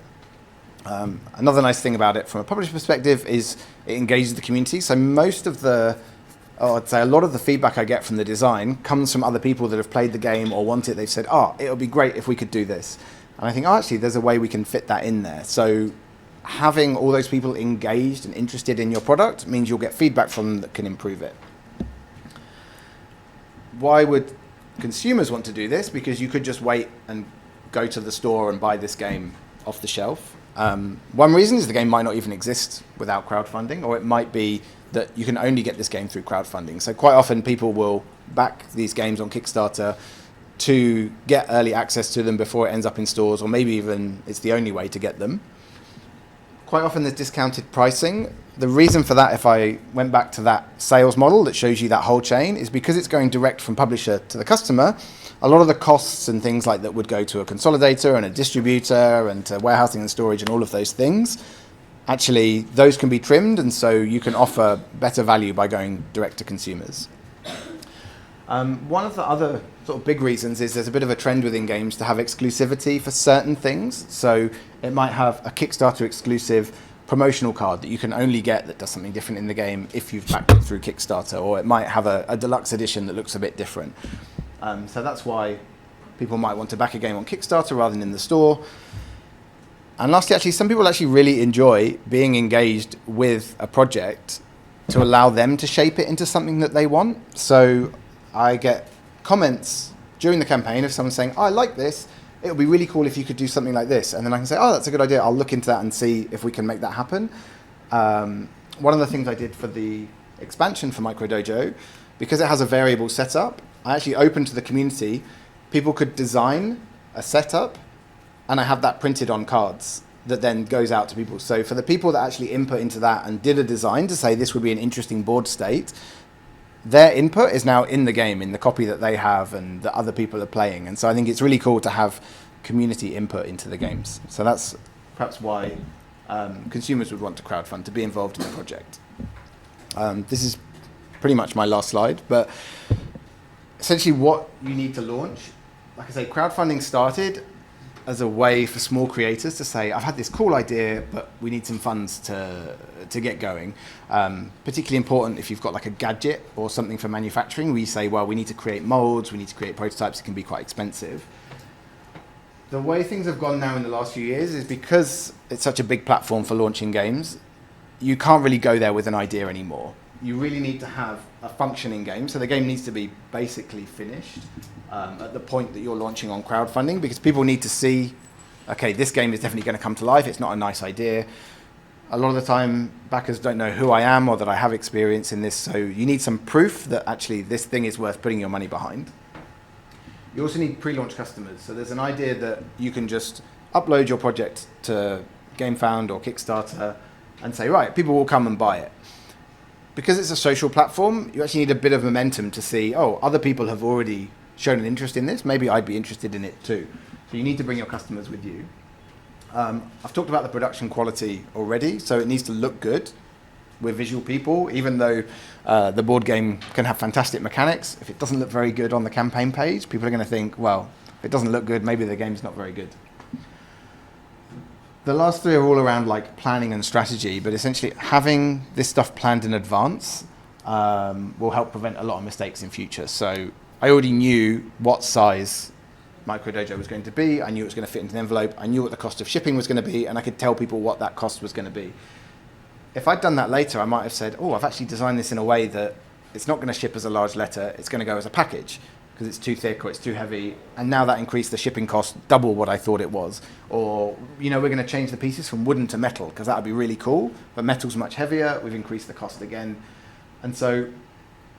Another nice thing about it from a publisher perspective is it engages the community. So most of I'd say a lot of the feedback I get from the design comes from other people that have played the game or want it. They've said, it would be great if we could do this. And I think, actually, there's a way we can fit that in there. So having all those people engaged and interested in your product means you'll get feedback from them that can improve it. Why would consumers want to do this? Because you could just wait and go to the store and buy this game off the shelf. One reason is the game might not even exist without crowdfunding, or it might be that you can only get this game through crowdfunding. So quite often people will back these games on Kickstarter to get early access to them before it ends up in stores, or maybe even it's the only way to get them. Quite often there's discounted pricing. The reason for that, if I went back to that sales model that shows you that whole chain, is because it's going direct from publisher to the customer. A lot of the costs and things like that would go to a consolidator and a distributor and to warehousing and storage and all of those things. Actually, those can be trimmed, and so you can offer better value by going direct to consumers. One of the other sort of big reasons is there's a bit of a trend within games to have exclusivity for certain things. So it might have a Kickstarter exclusive promotional card that you can only get that does something different in the game if you've backed it through Kickstarter, or it might have a deluxe edition that looks a bit different. So that's why people might want to back a game on Kickstarter rather than in the store. And lastly, actually, some people actually really enjoy being engaged with a project to allow them to shape it into something that they want. So I get comments during the campaign of someone saying, I like this, it would be really cool if you could do something like this. And then I can say, that's a good idea, I'll look into that and see if we can make that happen. One of the things I did for the expansion for MicroDojo, because it has a variable setup, I actually opened to the community. People could design a setup, and I have that printed on cards that then goes out to people. So for the people that actually input into that and did a design to say this would be an interesting board state, their input is now in the game, in the copy that they have and that other people are playing. And so I think it's really cool to have community input into the games. So that's perhaps why consumers would want to crowdfund, to be involved in the project. This is pretty much my last slide, but essentially what you need to launch, like I say, crowdfunding started as a way for small creators to say, I've had this cool idea, but we need some funds to get going. Particularly important if you've got like a gadget or something for manufacturing, where you say, well, we need to create molds, we need to create prototypes, it can be quite expensive. The way things have gone now in the last few years is because it's such a big platform for launching games, you can't really go there with an idea anymore. You really need to have a functioning game. So the game needs to be basically finished at the point that you're launching on crowdfunding, because people need to see, okay, this game is definitely going to come to life. It's not a nice idea. A lot of the time, backers don't know who I am or that I have experience in this. So you need some proof that actually this thing is worth putting your money behind. You also need pre-launch customers. So there's an idea that you can just upload your project to GameFound or Kickstarter and say, right, people will come and buy it. Because it's a social platform, you actually need a bit of momentum to see, oh, other people have already shown an interest in this. Maybe I'd be interested in it too. So you need to bring your customers with you. I've talked about the production quality already, so it needs to look good. We're visual people, even though the board game can have fantastic mechanics. If it doesn't look very good on the campaign page, people are going to think, well, if it doesn't look good, maybe the game's not very good. The last three are all around like planning and strategy, but essentially having this stuff planned in advance will help prevent a lot of mistakes in future. So I already knew what size Microdojo was going to be. I knew it was going to fit into an envelope. I knew what the cost of shipping was going to be, and I could tell people what that cost was going to be. If I'd done that later, I might have said, oh, I've actually designed this in a way that it's not going to ship as a large letter. It's going to go as a package because it's too thick or it's too heavy. And now that increased the shipping cost double what I thought it was. Or, we're going to change the pieces from wooden to metal because that would be really cool. But metal's much heavier. We've increased the cost again. And so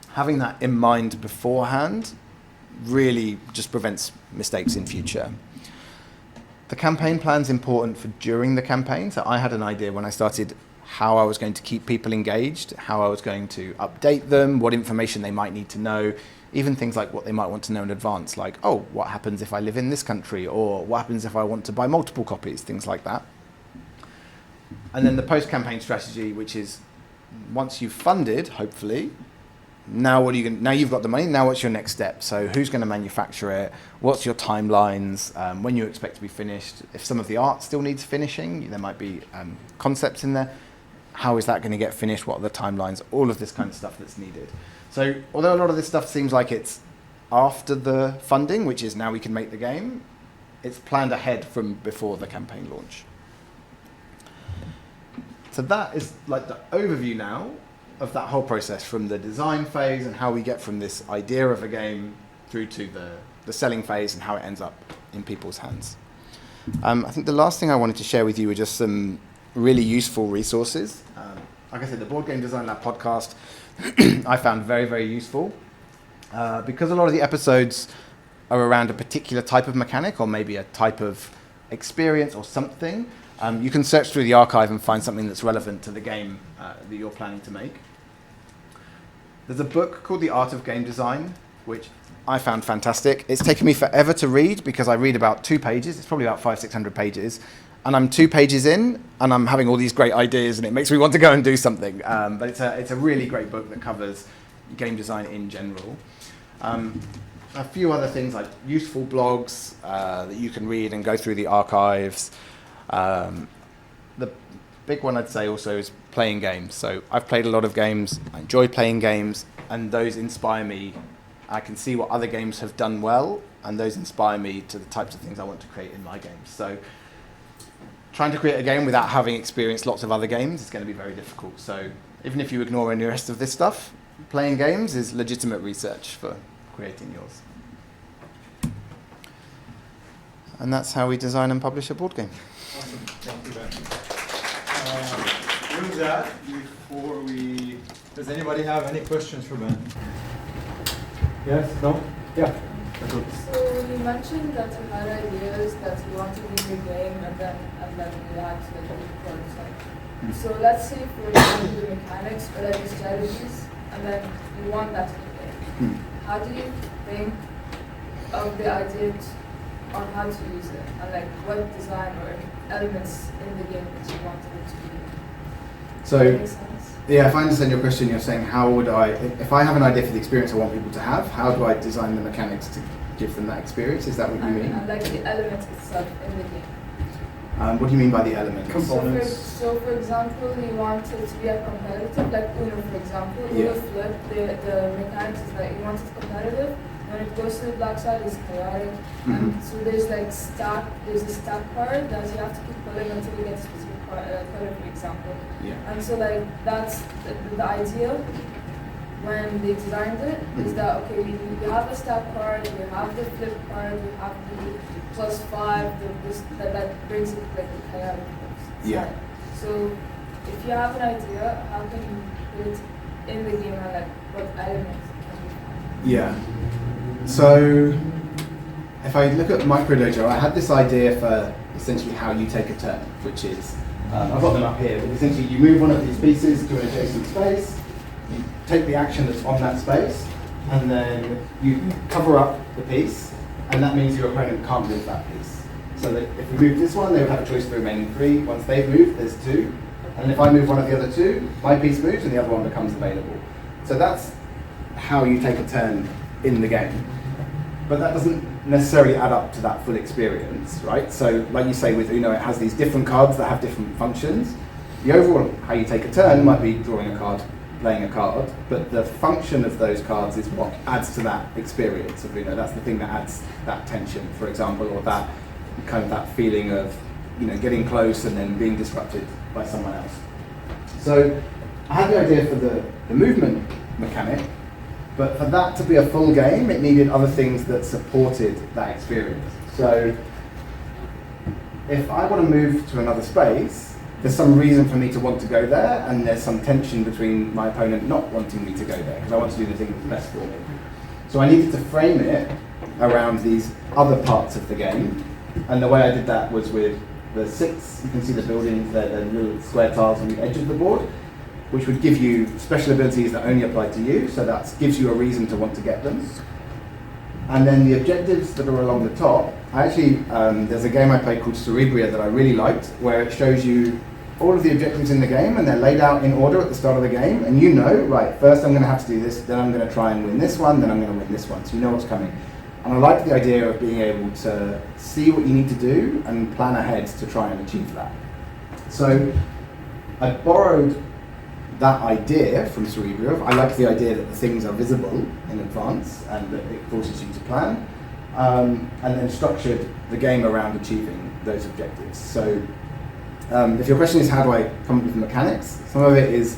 having that in mind beforehand really just prevents mistakes in future. The campaign plan's important for during the campaign. So I had an idea when I started how I was going to keep people engaged, how I was going to update them, what information they might need to know, even things like what they might want to know in advance, like, oh, what happens if I live in this country, or what happens if I want to buy multiple copies, things like that. And then the post-campaign strategy, which is once you've funded, hopefully, now what are you going? Now you've got the money. Now what's your next step? So who's going to manufacture it? What's your timelines? When you expect to be finished? If some of the art still needs finishing, there might be concepts in there. How is that going to get finished? What are the timelines? All of this kind of stuff that's needed. So although a lot of this stuff seems like it's after the funding, which is now we can make the game, it's planned ahead from before the campaign launch. So that is like the overview now of that whole process, from the design phase and how we get from this idea of a game through to the selling phase and how it ends up in people's hands. I think the last thing I wanted to share with you were just some really useful resources. Like I said, the Board Game Design Lab podcast I found very, very useful because a lot of the episodes are around a particular type of mechanic or maybe a type of experience or something. You can search through the archive and find something that's relevant to the game that you're planning to make. There's a book called The Art of Game Design, which I found fantastic. It's taken me forever to read because I read about 2 pages. It's probably about 500-600 pages. And I'm 2 pages in, and I'm having all these great ideas, and it makes me want to go and do something. But it's a really great book that covers game design in general. A few other things like useful blogs that you can read and go through the archives. The big one I'd say also is playing games. So I've played a lot of games. I enjoy playing games, and those inspire me. I can see what other games have done well, and those inspire me to the types of things I want to create in my games. So trying to create a game without having experienced lots of other games is going to be very difficult. So even if you ignore any rest of this stuff, playing games is legitimate research for creating yours. And that's how we design and publish a board game. Awesome. Thank you, Ben. With that, does anybody have any questions for Ben? Yes? No? Yeah. So you mentioned that you had ideas that you want to do your game and then you had to like a prototype. So let's say for example the mechanics or like the strategies, and then you want that to be game. How do you think of the ideas on how to use it, and like what design or elements in the game that you want it to be? So, does that make sense? Yeah, if I understand your question, you're saying how would I, if I have an idea for the experience I want people to have, how do I design the mechanics to give them that experience. Is that what you mean? And like the element itself in the game. What do you mean by the elements? So for example, you want it to be a competitive, like Uno for example. Uno flip, the mechanics is like you want it competitive. When it goes to the black side, it's chaotic. And so there's like there's a stack card that you have to keep pulling until you get a specific color, for example. And so like that's the idea when they designed it, is that okay, you have a stack card, you have the flip card, you have the +5, that brings it like the chaotic side. So if you have an idea, how can you put it in the game and like what elements can you find? Yeah. So if I look at Micro Dojo, I had this idea for essentially how you take a turn, which is, I've got them up here, but essentially you move one of these pieces to an adjacent space, you take the action that's on that space, and then you cover up the piece, and that means your opponent can't move that piece. So that if we move this one, they would have a choice of the remaining 3. Once they've moved, there's 2. And if I move one of the other 2, my piece moves and the other one becomes available. So that's how you take a turn in the game. But that doesn't necessarily add up to that full experience, right? So like you say with Uno, it has these different cards that have different functions. The overall how you take a turn might be drawing a card, playing a card, but the function of those cards is what adds to that experience of Uno. That's the thing that adds that tension, for example, or that kind of that feeling of getting close and then being disrupted by someone else. So I had the idea for the movement mechanic, but for that to be a full game, it needed other things that supported that experience. So if I want to move to another space, there's some reason for me to want to go there, and there's some tension between my opponent not wanting me to go there, because I want to do the thing that's best for me. So I needed to frame it around these other parts of the game, and the way I did that was with the 6, you can see the buildings, the little square tiles on the edge of the board, which would give you special abilities that only apply to you, so that gives you a reason to want to get them. And then the objectives that are along the top, there's a game I played called Cerebria that I really liked, where it shows you all of the objectives in the game, and they're laid out in order at the start of the game, and right, first I'm going to have to do this, then I'm going to try and win this one, then I'm going to win this one, so you know what's coming. And I like the idea of being able to see what you need to do and plan ahead to try and achieve that. So I borrowed that idea from Cerebria. I like the idea that the things are visible in advance and that it forces you to plan, and then structured the game around achieving those objectives. So if your question is how do I come up with mechanics, some of it is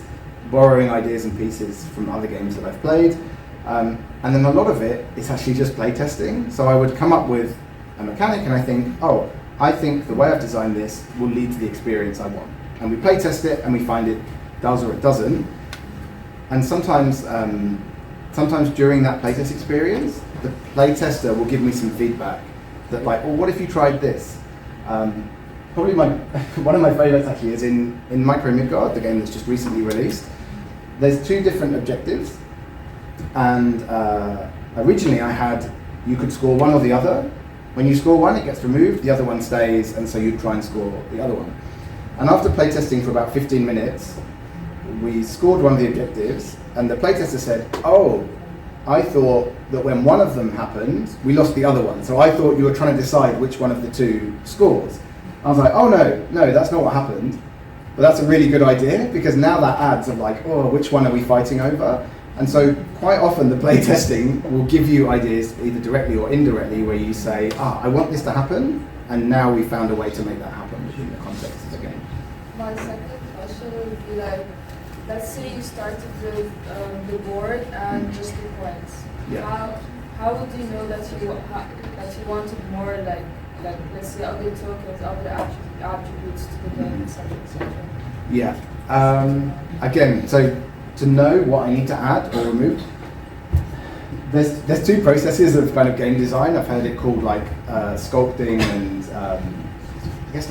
borrowing ideas and pieces from other games that I've played, and then a lot of it is actually just play testing. So I would come up with a mechanic and I think the way I've designed this will lead to the experience I want. And we play test it and we find it does or it doesn't. And sometimes during that playtest experience, the playtester will give me some feedback that what if you tried this? Probably one of my favorites actually is in Micro Midgard, the game that's just recently released. There's 2 different objectives, and originally you could score one or the other. When you score one, it gets removed, the other one stays, and so you try and score the other one. And after playtesting for about 15 minutes, we scored one of the objectives, and the playtester said, I thought that when one of them happened, we lost the other one. So I thought you were trying to decide which one of the 2 scores. I was like, no, that's not what happened. But that's a really good idea, because now that adds of which one are we fighting over? And so quite often the playtesting will give you ideas either directly or indirectly where you say, I want this to happen, and now we found a way to make that happen within the context of the game. My second question would be let's say you started with the board and just the points. Yeah. How would you know that you wanted more let's say other tokens, other attributes to the game, etc. Yeah. Again, so to know what I need to add or remove, there's 2 processes of kind of game design. I've heard it called sculpting and I guess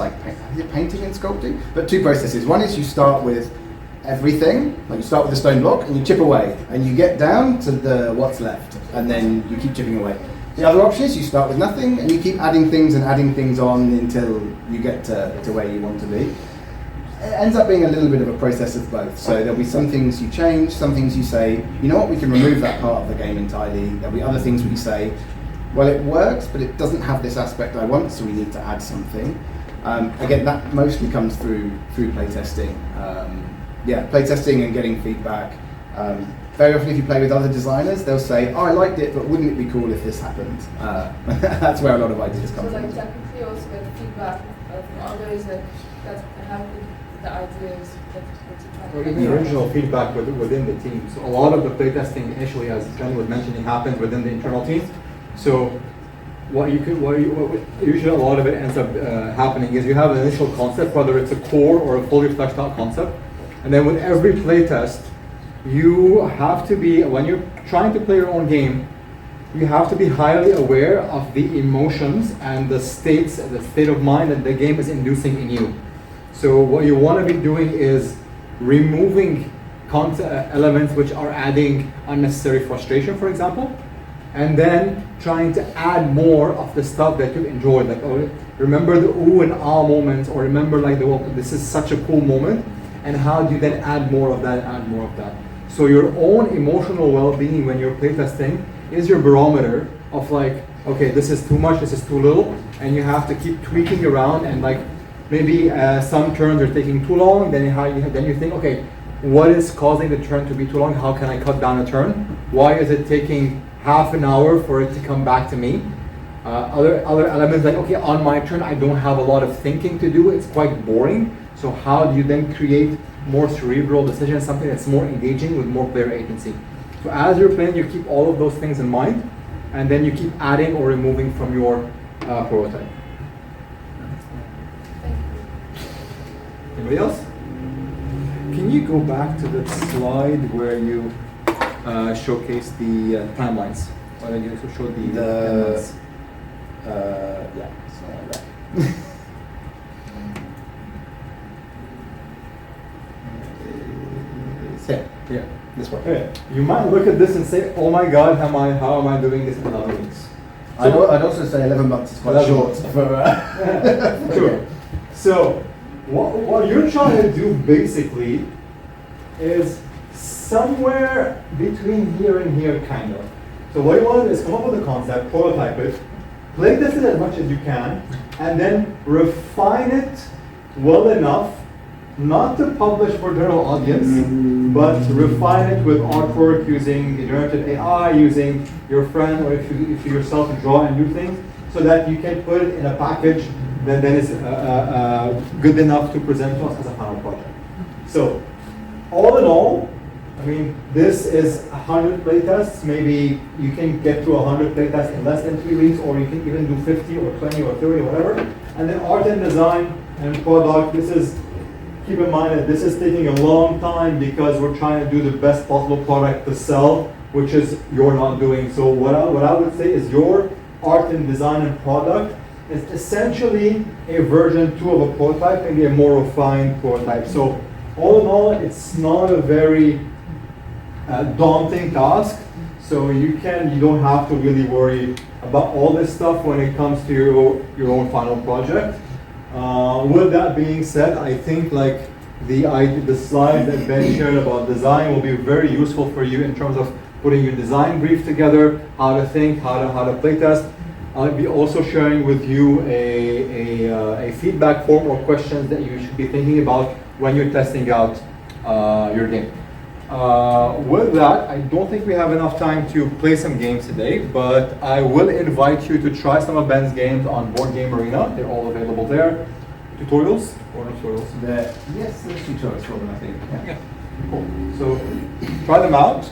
painting and sculpting, but 2 processes. One is you start with everything, you start with a stone block and you chip away and you get down to what's left and then you keep chipping away. The other option is you start with nothing and you keep adding things on until you get to where you want to be. It ends up being a little bit of a process of both. So there'll be some things you change, some things you say, you know what, we can remove that part of the game entirely. There'll be other things where you say, well, it works, but it doesn't have this aspect I want, so we need to add something. Again, that mostly comes through playtesting. Playtesting and getting feedback. Very often if you play with other designers, they'll say, oh, I liked it, but wouldn't it be cool if this happened? That's where a lot of ideas come So from. like technically also get feedback from others that can help with the ideas that Or you're even trying to original feedback within the team. So a lot of the playtesting initially, as Jen was mentioning, happens within the internal team. So usually a lot of it ends up happening is you have an initial concept, whether it's a core or a fully fleshed out concept, and then with every playtest, you have to be, when you're trying to play your own game, you have to be highly aware of the emotions and the state of mind that the game is inducing in you. So what you want to be doing is removing elements which are adding unnecessary frustration, for example, and then trying to add more of the stuff that you enjoyed. Like, oh, remember the ooh and ah moments, or remember like this is such a cool moment, and how do you then add more of that, add more of that. So your own emotional well-being when you're playtesting is your barometer of like, okay, this is too much, this is too little, and you have to keep tweaking around, and like maybe some turns are taking too long, then you think, okay, what is causing the turn to be too long? How can I cut down a turn? Why is it taking half an hour for it to come back to me? Other elements like, okay, on my turn, I don't have a lot of thinking to do, it's quite boring. So how do you then create more cerebral decisions, something that's more engaging with more player agency? So as you're playing, you keep all of those things in mind, and then you keep adding or removing from your prototype. Anybody else? Can you go back to the slide where you showcased the timelines? Why don't you also show the timelines? Yeah, something like that. Yeah, this one. Okay. You might look at this and say, oh my god, how am I doing this in 11 weeks? I'd also say 11 months is quite short for... Sure. So, what you're trying to do basically is somewhere between here and here, kind of. So what you want to do is come up with a concept, prototype it, play test it as much as you can, and then refine it well enough not to publish for general audience, but refine it with artwork using generative AI, using your friend, or if you yourself draw and do things, so that you can put it in a package that then is good enough to present to us as a final project. So, all in all, I mean, this is 100 playtests. Maybe you can get to 100 playtests in less than 3 weeks, or you can even do 50 or 20 or 30 or whatever. And then art and design and product, keep in mind that this is taking a long time because we're trying to do the best possible product to sell, which is you're not doing. So what I would say is your art and design and product is essentially a version 2 of a prototype, maybe a more refined prototype. So all in all, it's not a very daunting task. So you don't have to really worry about all this stuff when it comes to your own final project. With that being said, I think like the slide that Ben shared about design will be very useful for you in terms of putting your design brief together, how to think, how to play test. I'll be also sharing with you a feedback form or questions that you should be thinking about when you're testing out your game. With that, I don't think we have enough time to play some games today, but I will invite you to try some of Ben's games on Board Game Arena. They're all available there. Tutorials or no tutorials? Yes, there's tutorials for them, I think. Yeah. Cool. So try them out.